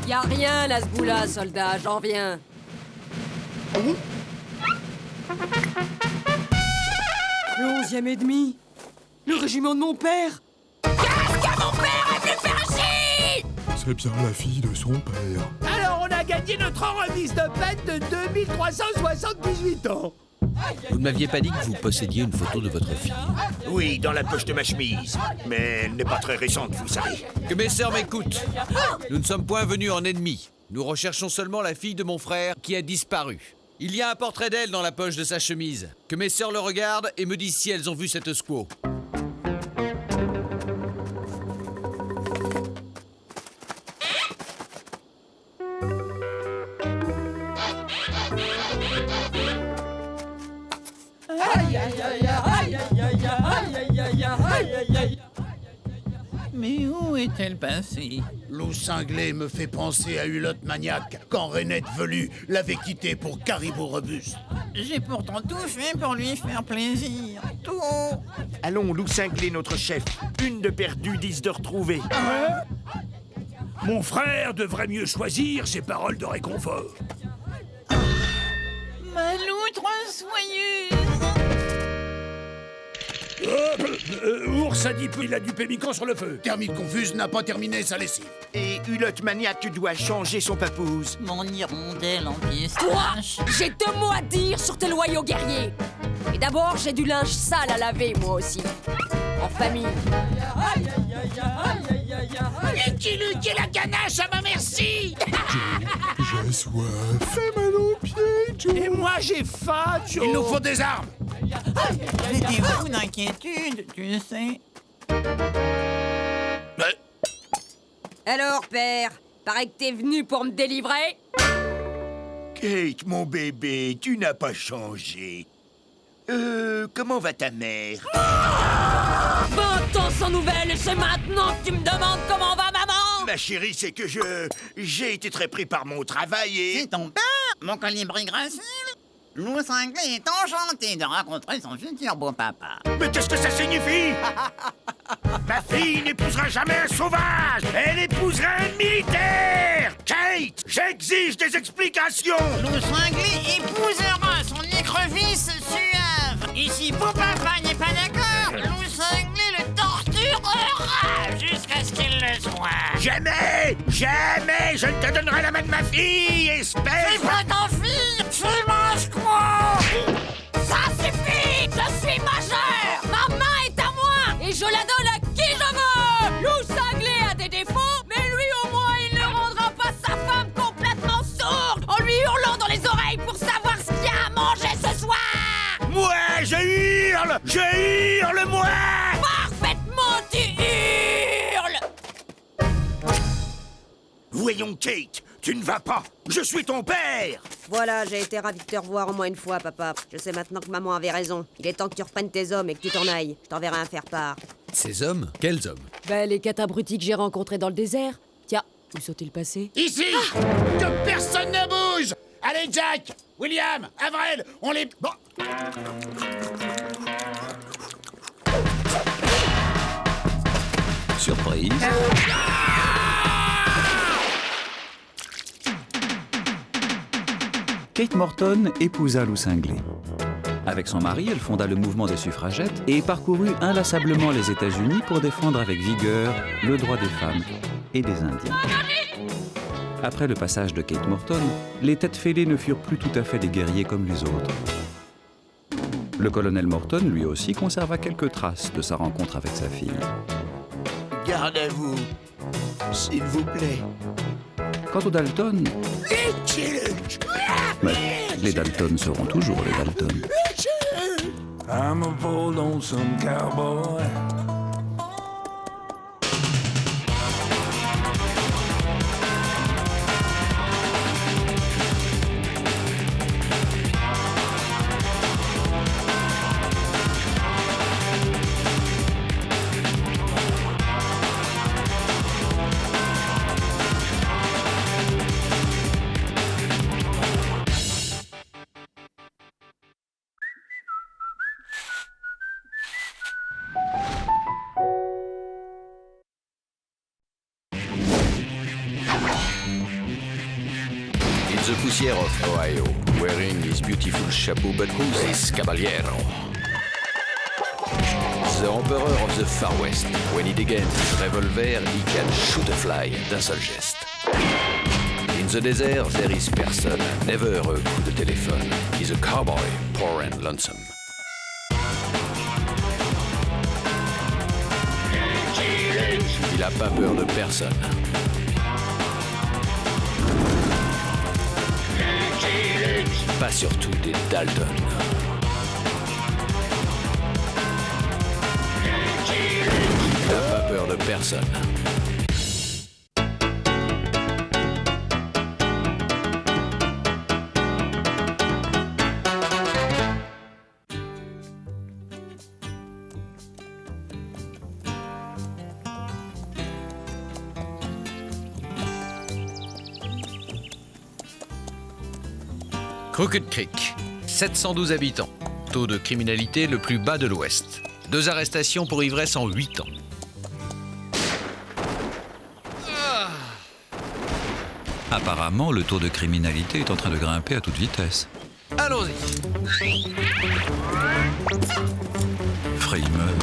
Y a rien à ce bout-là, soldat, j'en reviens. Le 11e et demi. Le régiment de mon père. Qu'est-ce que mon père a pu faire ici? C'est bien la fille de son père. Alors on a gagné notre remise de peine de 2378 ans. Vous ne m'aviez pas dit que vous possédiez une photo de votre fille. Oui, dans la poche de ma chemise. Mais elle n'est pas très récente, vous savez. Que mes sœurs m'écoutent. Nous ne sommes point venus en ennemis. Nous recherchons seulement la fille de mon frère qui a disparu. Il y a un portrait d'elle dans la poche de sa chemise. Que mes sœurs le regardent et me disent si elles ont vu cette squaw. Mais où est-elle passée? Loup cinglé me fait penser à Hulotte Maniaque quand Renette Velu l'avait quitté pour Caribou Robuste. J'ai pourtant tout fait pour lui faire plaisir. Tout. Allons, Loup cinglé, notre chef. Une de perdue, 10 de retrouvée. Mon frère devrait mieux choisir ses paroles de réconfort. Ma loutre soyeuse. Ours a dit il a du pémican sur le feu. Thermite confuse n'a pas terminé sa lessive. Et Hulotte Maniaque doit changer son papouse. Mon hirondelle en pièces. Quoi? J'ai 2 mots à dire sur tes loyaux guerriers. Et d'abord, j'ai du linge sale à laver, moi aussi. En famille. Et qui lui qui la ganache à ma merci. J'ai soif. Fais mal aux pieds, Joe. Et moi j'ai faim, Joe. Il nous faut des armes. J'ai des fous d'inquiétude, tu sais. Alors, père, paraît que t'es venu pour me délivrer? Kate, mon bébé, tu n'as pas changé. Comment va ta mère? 20 ans sans nouvelles et c'est maintenant que tu me demandes comment va maman? Ma chérie, c'est que j'ai été très pris par mon travail et... C'est ton père, mon colibri gracile. Loup cinglé est enchanté de rencontrer son futur beau-papa. Mais qu'est-ce que ça signifie? Ma fille n'épousera jamais un sauvage. Elle épousera un militaire. Kate, j'exige des explications. Loup cinglé épousera son écrevisse suave. Et si beau-papa n'est pas d'accord, Loup cinglé le torturera jusqu'à ce qu'il le soit. Jamais, jamais je ne te donnerai la main de ma fille, espèce. C'est pas ta fille, c'est ma squaw. Ça suffit! Je suis majeur! Ma main est à moi! Et je la donne à qui je veux! Loup cinglé a des défauts, mais lui au moins il ne rendra pas sa femme complètement sourde en lui hurlant dans les oreilles pour savoir ce qu'il y a à manger ce soir! Moi, je hurle, moi. Parfaitement, tu hurles! Voyons, Kate, tu ne vas pas. Je suis ton père. Voilà, j'ai été ravi de te revoir au moins une fois, papa. Je sais maintenant que maman avait raison. Il est temps que tu reprennes tes hommes et que tu t'en ailles. Je t'enverrai un faire-part. Ces hommes? Quels hommes? Ben, les 4 abrutis que j'ai rencontrés dans le désert. Tiens, où sont-ils passés? Ici. Que personne ne bouge. Allez, Jack, William, Avril, on les... Bon. Surprise. Kate Morton épousa Loup cinglé. Avec son mari, elle fonda le mouvement des suffragettes et parcourut inlassablement les États-Unis pour défendre avec vigueur le droit des femmes et des Indiens. Après le passage de Kate Morton, les têtes fêlées ne furent plus tout à fait des guerriers comme les autres. Le colonel Morton, lui aussi, conserva quelques traces de sa rencontre avec sa fille. Garde à vous, s'il vous plaît. Quant aux Dalton, les Dalton seront toujours les Dalton. I'm a poor lonesome cowboy. justicier of Ohio, wearing his beautiful chapeau, but who's this caballero? The Emperor of the Far West. When he degains his revolver, he can shoot a fly d'un seul geste. In the desert, there is person, never a coup de téléphone. He's a cowboy, poor and lonesome. Il a pas peur de personne. Pas surtout des Dalton. Il n'a pas peur de personne. Crooked Creek, 712 habitants. Taux de criminalité le plus bas de l'Ouest. 2 arrestations pour ivresse en 8 ans. Apparemment, le taux de criminalité est en train de grimper à toute vitesse. Allons-y. Frimeux.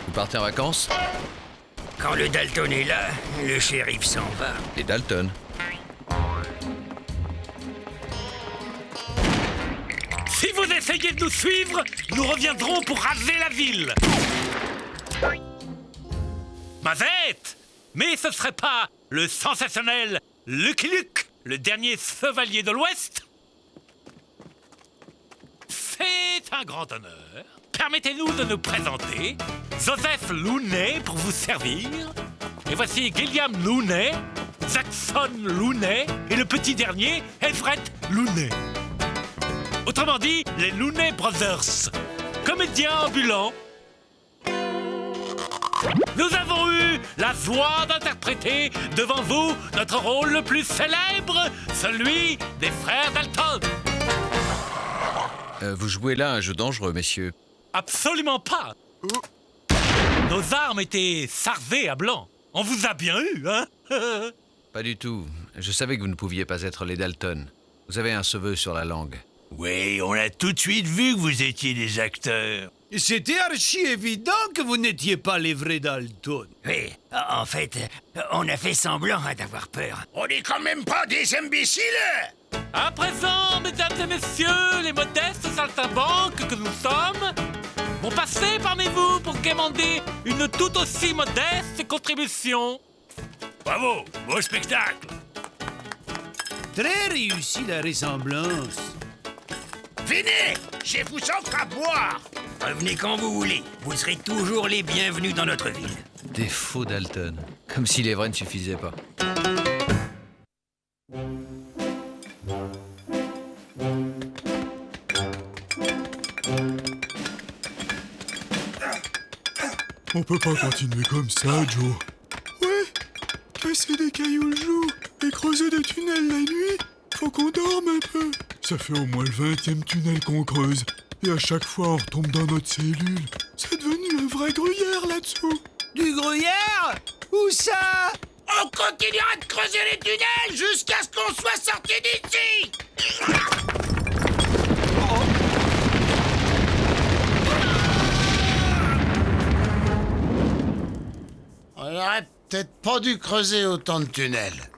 Vous partez en vacances? Quand le Dalton est là, le shérif s'en va. Les Dalton. Si vous essayez de nous suivre, nous reviendrons pour raser la ville. Mazette! Mais ce serait pas le sensationnel Lucky Luke, le dernier chevalier de l'Ouest? C'est un grand honneur. Permettez-nous de nous présenter. Joseph Looney pour vous servir. Et voici Gilliam Looney, Jackson Looney et le petit dernier, Everett Looney. Autrement dit, les Looney Brothers. Comédiens ambulants. Nous avons eu la joie d'interpréter devant vous notre rôle le plus célèbre, celui des frères Dalton. Vous jouez là un jeu dangereux, messieurs. Absolument pas. Nos armes étaient sarvées à blanc. On vous a bien eu, hein? Pas du tout. Je savais que vous ne pouviez pas être les Dalton. Vous avez un cheveu sur la langue. Oui, on a tout de suite vu que vous étiez des acteurs. C'était archi évident que vous n'étiez pas les vrais Dalton. Oui, en fait, on a fait semblant d'avoir peur. On n'est quand même pas des imbéciles! À présent, mesdames et messieurs, les modestes saltimbanques que nous sommes, vont passer parmi vous pour quémander une tout aussi modeste contribution. Bravo, beau spectacle. Très réussi la ressemblance. Venez, je vous offre à boire. Revenez quand vous voulez. Vous serez toujours les bienvenus dans notre ville. Des faux Dalton. Comme si les vrais ne suffisaient pas. On peut pas continuer comme ça, Joe. Ouais, casser des cailloux le jour et creuser des tunnels la nuit, faut qu'on dorme un peu. Ça fait au moins le 20e tunnel qu'on creuse. Et à chaque fois, on retombe dans notre cellule. C'est devenu un vrai gruyère là-dessous. Du gruyère? Où ça? On continuera de creuser les tunnels jusqu'à ce qu'on soit sorti d'ici. On aurait peut-être pas dû creuser autant de tunnels.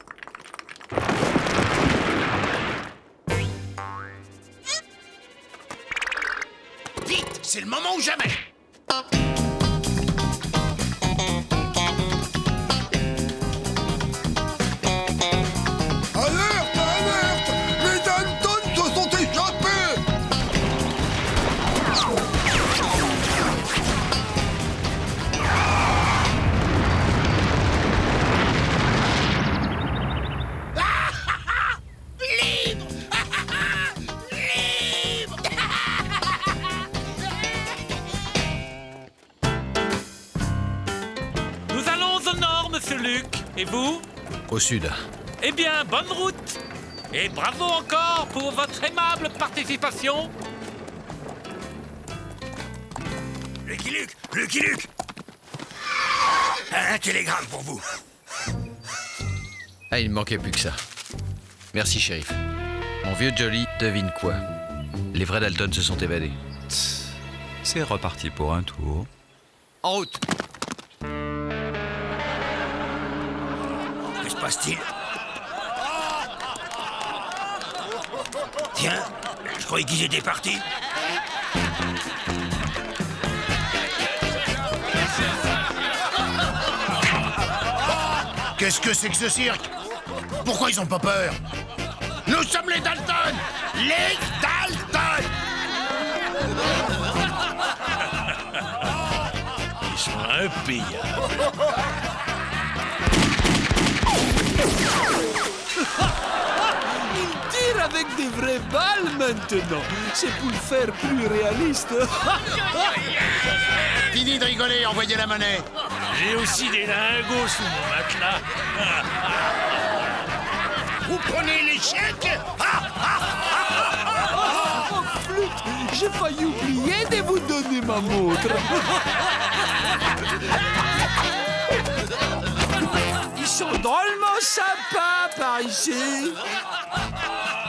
Vite, c'est le moment ou jamais. Alerte, alerte! Les Dalton se sont échappés! Libre! Libre! êtes-vous? Au sud. Eh bien, bonne route! Et bravo encore pour votre aimable participation! Lucky Luke! Un télégramme pour vous. Ah, il ne manquait plus que ça. Merci, shérif. Mon vieux Jolly devine quoi? Les vrais Dalton se sont évadés. C'est reparti pour un tour. En route! Que se passe-t-il? Tiens, je croyais qu'ils étaient partis. Qu'est-ce que c'est que ce cirque? Pourquoi ils ont pas peur? Nous sommes les Dalton! Les Dalton! Ils sont impayables. Il tire avec des vraies balles maintenant. C'est pour le faire plus réaliste. Fini de rigoler, envoyez la monnaie. J'ai aussi des lingots sous mon matelas. Vous prenez les chèques? Oh, flûte, j'ai failli oublier de vous donner ma montre. Ils sont drôlement sympas par ici.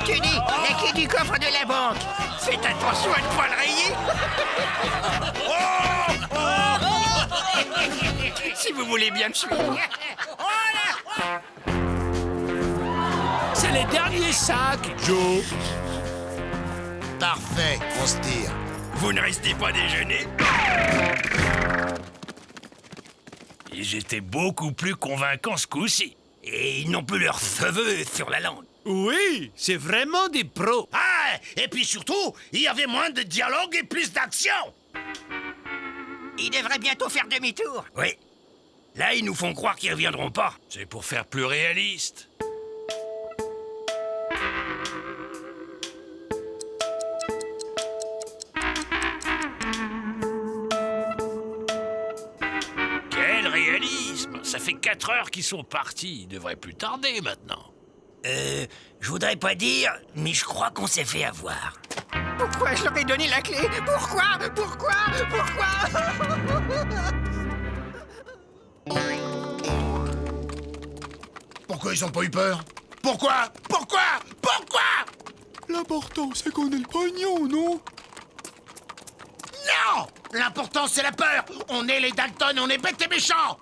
Kenny, la clé du coffre de la banque. Faites attention à ne pas le rayer. Si vous voulez bien me suivre. C'est les derniers sacs, Joe. Parfait, on se tire. Vous ne restez pas déjeuner? Ils étaient beaucoup plus convaincants ce coup-ci. Et ils n'ont plus leur feu sur la langue. Oui, c'est vraiment des pros. Ah, et puis surtout, il y avait moins de dialogue et plus d'action. Ils devraient bientôt faire demi-tour. Oui. Là, ils nous font croire qu'ils reviendront pas. C'est pour faire plus réaliste. Quel réalisme! Ça fait 4 heures qu'ils sont partis. Ils devraient plus tarder maintenant. Je voudrais pas dire, mais je crois qu'on s'est fait avoir. Pourquoi je leur ai donné la clé? Pourquoi? Pourquoi ils ont pas eu peur? Pourquoi? L'important, c'est qu'on ait le pognon, non? Non! L'important, c'est la peur. On est les Dalton, on est bêtes et méchants.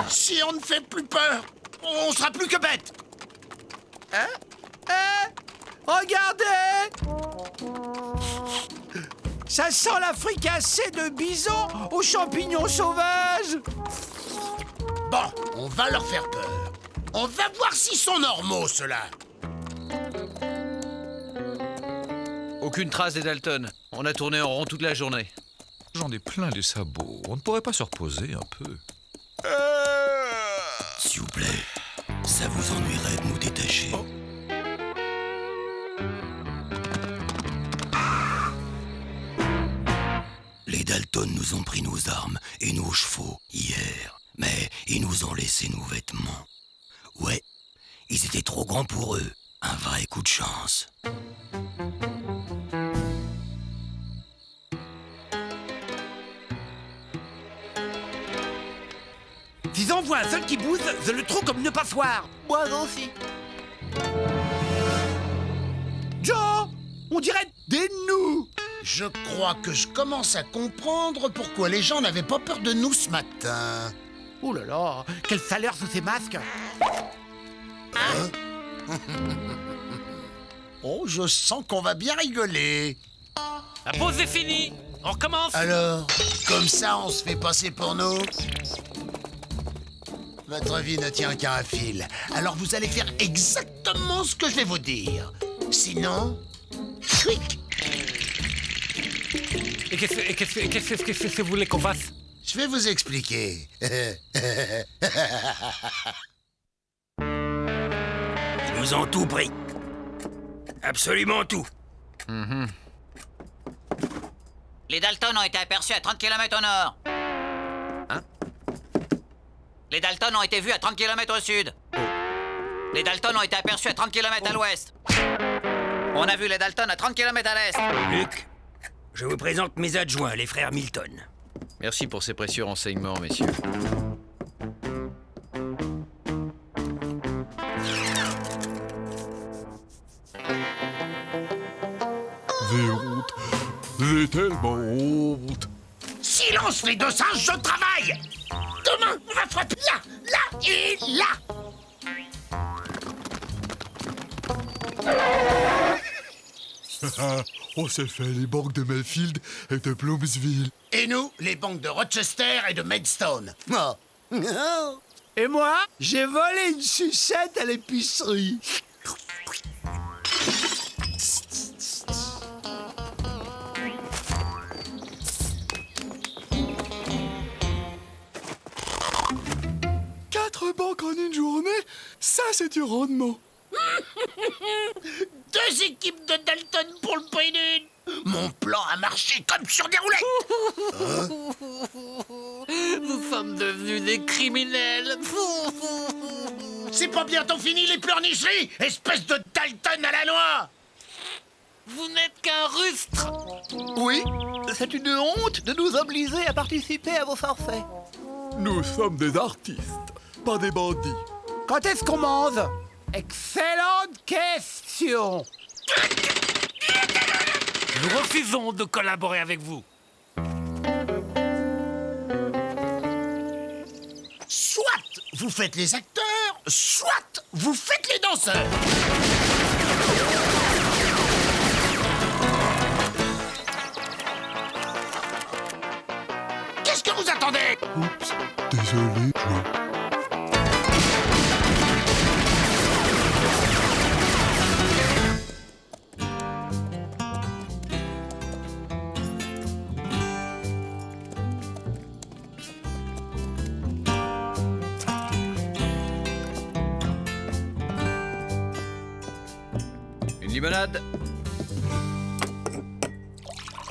Si on ne fait plus peur, on sera plus que bêtes. Regardez! Ça sent la fricassée de bison aux champignons sauvages. Bon, on va leur faire peur. On va voir s'ils sont normaux, ceux-là. Aucune trace des Dalton. On a tourné en rond toute la journée. J'en ai plein les sabots. On ne pourrait pas se reposer un peu? S'il vous plaît, ça vous ennuierait de nous détacher. Les Dalton nous ont pris nos armes et nos chevaux hier, mais ils nous ont laissé nos vêtements. Ouais, ils étaient trop grands pour eux. Un vrai coup de chance. S'ils envoient un seul qui bouge, je le trouve comme une passoire. Moi aussi. Joe, on dirait des nous. Je crois que je commence à comprendre pourquoi les gens n'avaient pas peur de nous ce matin. Oh là là, quelle saleur sous ces masques. Oh, je sens qu'on va bien rigoler. La pause est finie. On recommence. Alors, comme ça, on se fait passer pour nous? Votre vie ne tient qu'à un fil. Alors vous allez faire exactement ce que je vais vous dire. Sinon... Chouic. Et qu'est-ce que vous voulez qu'on fasse? Je vais vous expliquer. Ils nous ont tout pris. Absolument tout. Les Dalton ont été aperçus à 30 km au nord. Hein? Les Dalton ont été vus à 30 km au sud. Les Dalton ont été aperçus à 30 km à l'ouest. On a vu les Dalton à 30 km à l'est. Luc, je vous présente mes adjoints, les frères Milton. Merci pour ces précieux renseignements, messieurs. J'ai honte. J'ai tellement honte. Silence, les deux singes, je travaille. Demain, on va frapper là, là et là. On s'est fait les banques de Mayfield et de Plumsville. Et nous, les banques de Rochester et de Maidstone. Oh. Et moi, j'ai volé une sucette à l'épicerie. Quatre banques en une journée, ça c'est du rendement. Deux équipes de Dalton pour le prix d'une. Mon plan a marché comme sur des roulettes. Nous sommes devenus des criminels. C'est pas bientôt fini les pleurnicheries, espèce de Dalton à la noix. Vous n'êtes qu'un rustre. Oui, c'est une honte de nous obliger à participer à vos forfaits. Nous sommes des artistes, pas des bandits. Quand est-ce qu'on mange? Excellente question. Nous refusons de collaborer avec vous. Soit vous faites les acteurs, soit vous faites les danseurs. Qu'est-ce que vous attendez? Oups, désolé, Joe. Une limonade.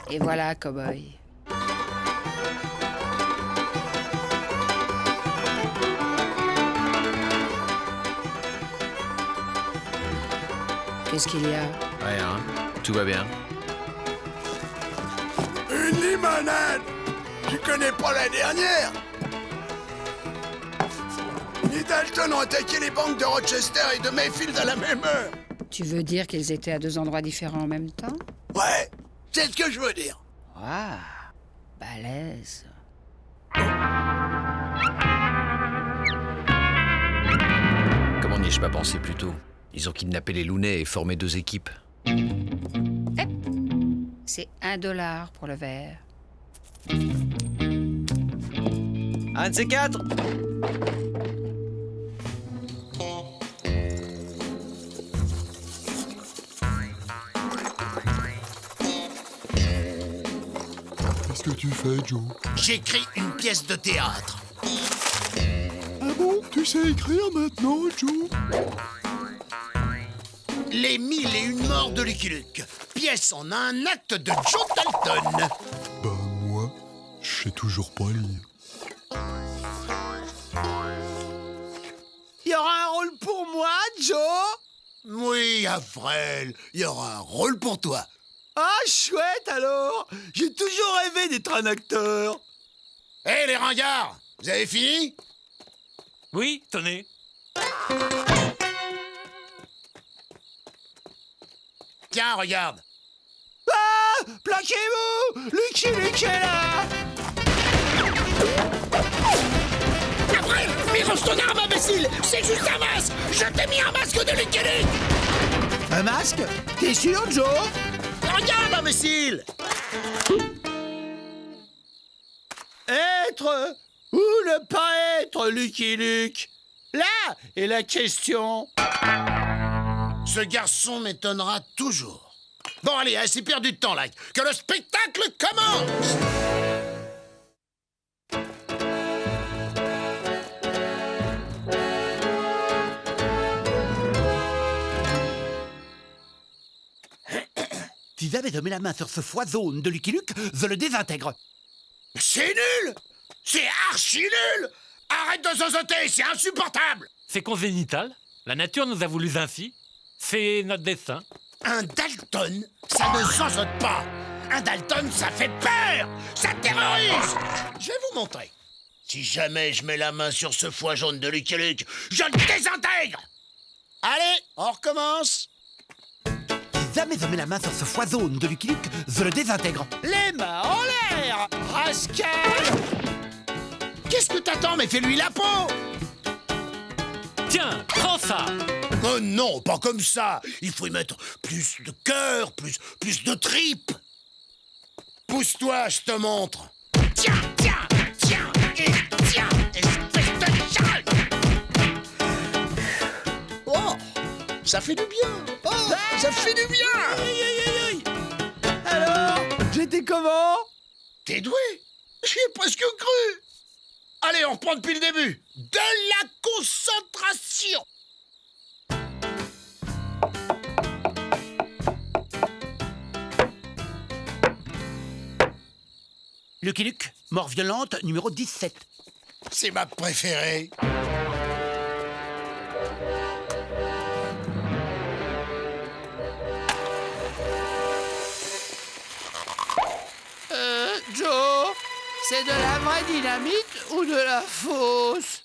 Et voilà, cow-boy. Qu'est-ce qu'il y a? Rien. Tout va bien. Une limonade! Tu connais pas la dernière? Les Dalton ont attaqué les banques de Rochester et de Mayfield à la même heure. Tu veux dire qu'ils étaient à deux endroits différents en même temps? Ouais, c'est ce que je veux dire. Ah, balèze. Comment n'y ai-je pas pensé plus tôt? Ils ont kidnappé les Looney et formé deux équipes. C'est $1 pour le verre. Un de ces quatre. Qu'est-ce que tu fais, Joe? J'écris une pièce de théâtre. Ah bon? Tu sais écrire maintenant, Joe? Les 1001 morts de Lucky Luke. Pièce en un acte de Joe Dalton. Bah moi, je sais toujours pas lire. Il y aura un rôle pour moi, Joe? Oui, Avril, il y aura un rôle pour toi. Ah, chouette alors. J'ai toujours rêvé d'être un acteur. Hé, les ringards, vous avez fini? Oui, tenez. Tiens, regarde. Ah, plaquez-vous. Lucky Luke est là. Avril, mais range ton arme, imbécile. C'est juste un masque. Je t'ai mis un masque de Lucky Luke. Un masque? T'es sûr, Joe? Regarde, imbécile. Être ou ne pas être, Lucky Luke? Là est la question. Ce garçon m'étonnera toujours. Bon, allez, assez perdu de temps, là. Que le spectacle commence. Si j'avais mis la main sur ce foison de Lucky Luke, je le désintègre. C'est nul. C'est archi nul. Arrête de zozoter, c'est insupportable! C'est congénital. La nature nous a voulu ainsi. C'est notre destin. Un Dalton, ça ne zozote pas. Un Dalton, ça fait peur. Ça terrorise. Je vais vous montrer. Si jamais je mets la main sur ce foie jaune de Lucky Luke, je le désintègre. Allez, on recommence. Si jamais je mets la main sur ce foie jaune de Lucky Luke, je le désintègre. Les mains en l'air, rascal. Qu'est-ce que t'attends? Mais fais-lui la peau. Tiens, prends ça. Oh non, pas comme ça. Il faut y mettre plus de cœur, plus de tripes. Pousse-toi, je te montre. Tiens, tiens, tiens, et tiens, espèce de chale. Oh, ça fait du bien. Oh, ça fait du bien. Alors, j'étais comment? T'es doué. J'y ai presque cru. Allez, on reprend depuis le début. De la concentration. Lucky Luke, mort violente, numéro 17. C'est ma préférée. Joe, c'est de la vraie dynamite ou de la fausse?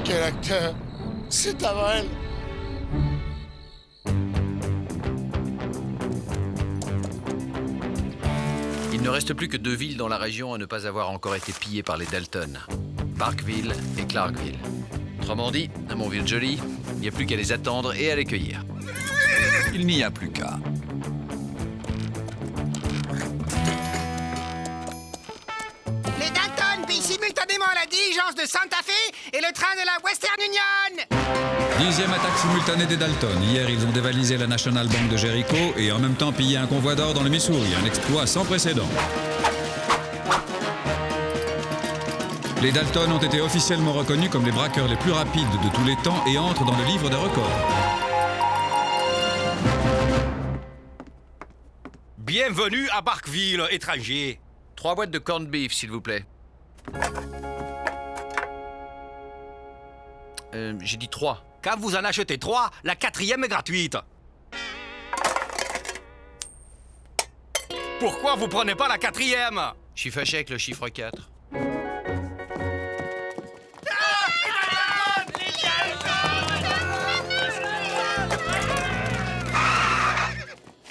Quel acteur. C'est Avril. Il ne reste plus que 2 villes dans la région à ne pas avoir encore été pillées par les Dalton. Barkville et Clarkville. Autrement dit, mon vieux Jolly, il n'y a plus qu'à les attendre et à les cueillir. Il n'y a plus qu'à. Les Dalton pillent simultanément la diligence de Santa Fe et le train de la Western Union. 10e attaque simultanée des Dalton. Hier, ils ont dévalisé la National Bank de Jericho et en même temps pillé un convoi d'or dans le Missouri. Un exploit sans précédent. Les Dalton ont été officiellement reconnus comme les braqueurs les plus rapides de tous les temps et entrent dans le livre des records. Bienvenue à Barkville, étranger. 3 boîtes de corned beef, s'il vous plaît. J'ai dit 3. Quand vous en achetez 3, la 4e est gratuite. Pourquoi vous prenez pas la 4e? Je suis fâché avec le chiffre 4.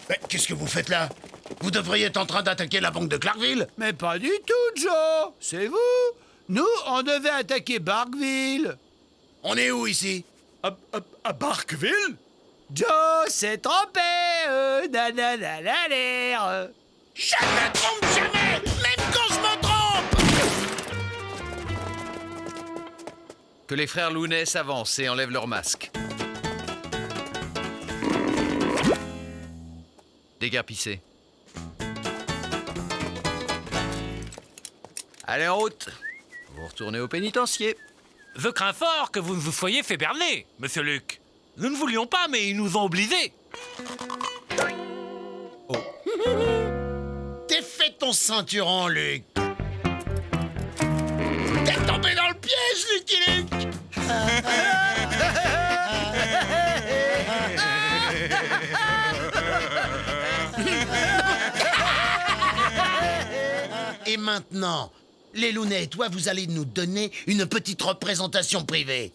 Mais qu'est-ce que vous faites là? Vous devriez être en train d'attaquer la banque de Clarkville. Mais pas du tout, Joe. C'est vous. Nous, on devait attaquer Barkville. On est où ici? À Barkville? Joe s'est trompé. Nananananer. Je ne me trompe jamais, même quand je me trompe. Que les frères Looney s'avancent et enlèvent leur masque. Déguerpissez. Allez en route. Vous retournez au pénitencier. Je crains fort que vous ne vous soyez fait berner, monsieur Luke. Nous ne voulions pas, mais ils nous ont obligés. Défais ton ceinturon, Luke. T'es tombé dans le piège, Lucky Luke. Et maintenant, les Looney et toi, vous allez nous donner une petite représentation privée.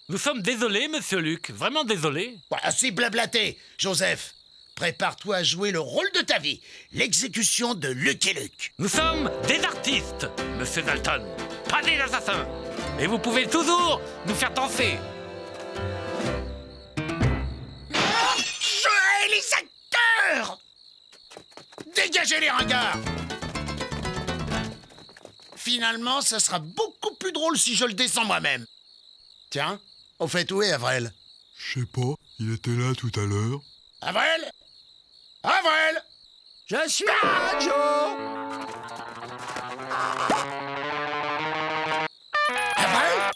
Nous sommes désolés, monsieur Luke. Vraiment désolés. Assez blablaté. Joseph, prépare-toi à jouer le rôle de ta vie. L'exécution de Lucky Luke. Nous sommes des artistes, monsieur Dalton. Pas des assassins. Et vous pouvez toujours nous faire danser. Je hais les acteurs! Dégagez les ringards! Finalement, ça sera beaucoup plus drôle si je le descends moi-même. Tiens, au fait, où est Avril? Je sais pas, il était là tout à l'heure. Avril? Avril? Je suis là, Joe. Avril?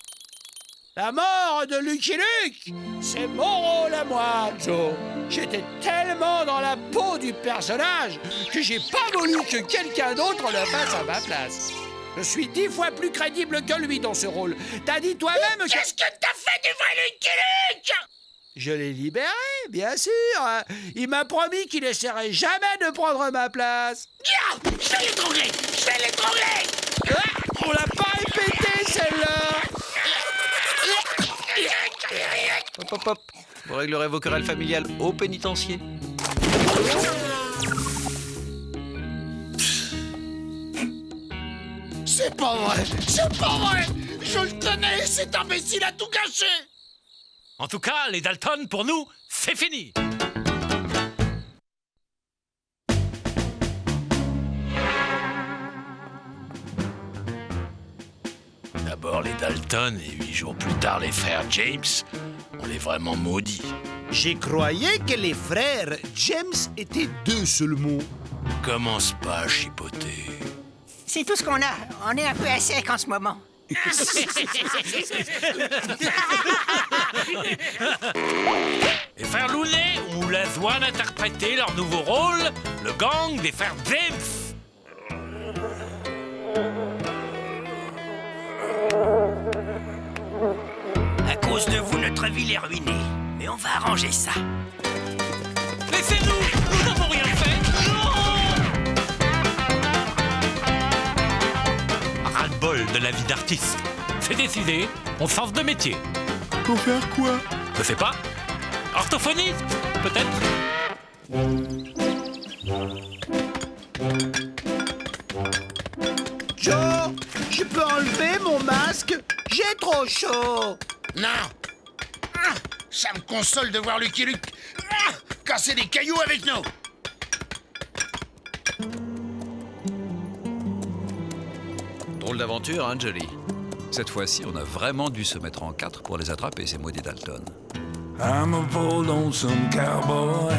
La mort de Lucky Luke, c'est mon rôle à moi, Joe. J'étais tellement dans la peau du personnage que j'ai pas voulu que quelqu'un d'autre le fasse à ma place. Je suis 10 fois plus crédible que lui dans ce rôle. T'as dit toi-même que... Qu'est-ce que t'as fait du vrai Lucky Luke? Je l'ai libéré, bien sûr. Il m'a promis qu'il essaierait jamais de prendre ma place. Je vais l'étrangler! Je vais l'étrangler! On l'a pas répété, celle-là. Hop, hop, hop. Vous réglerez vos querelles familiales au pénitencier. C'est pas vrai! C'est pas vrai! Je le tenais, cet imbécile a tout gâché! En tout cas, les Dalton, pour nous, c'est fini. D'abord les Dalton et 8 jours plus tard les frères James. On est vraiment maudits. J'ai croyé que les frères James étaient 2 seulement. Commence pas à chipoter. C'est tout ce qu'on a. On est un peu à sec en ce moment. Les frères Looney ont la joie d'interpréter leur nouveau rôle, le gang des frères James. À cause de vous, notre ville est ruinée. Mais on va arranger ça. Laissez-nous! Nous n'avons rien fait! Ras-le-bol de la vie d'artiste. C'est décidé, on change de métier. Pour faire quoi? Je sais pas. Orthophoniste, peut-être? Joe, je peux enlever mon masque? J'ai trop chaud. Non! Ça me console de voir Lucky Luke casser des cailloux avec nous! Drôle d'aventure, hein, Jolie? Cette fois-ci, on a vraiment dû se mettre en 4 pour les attraper, ces maudits Dalton. I'm a poor lonesome cowboy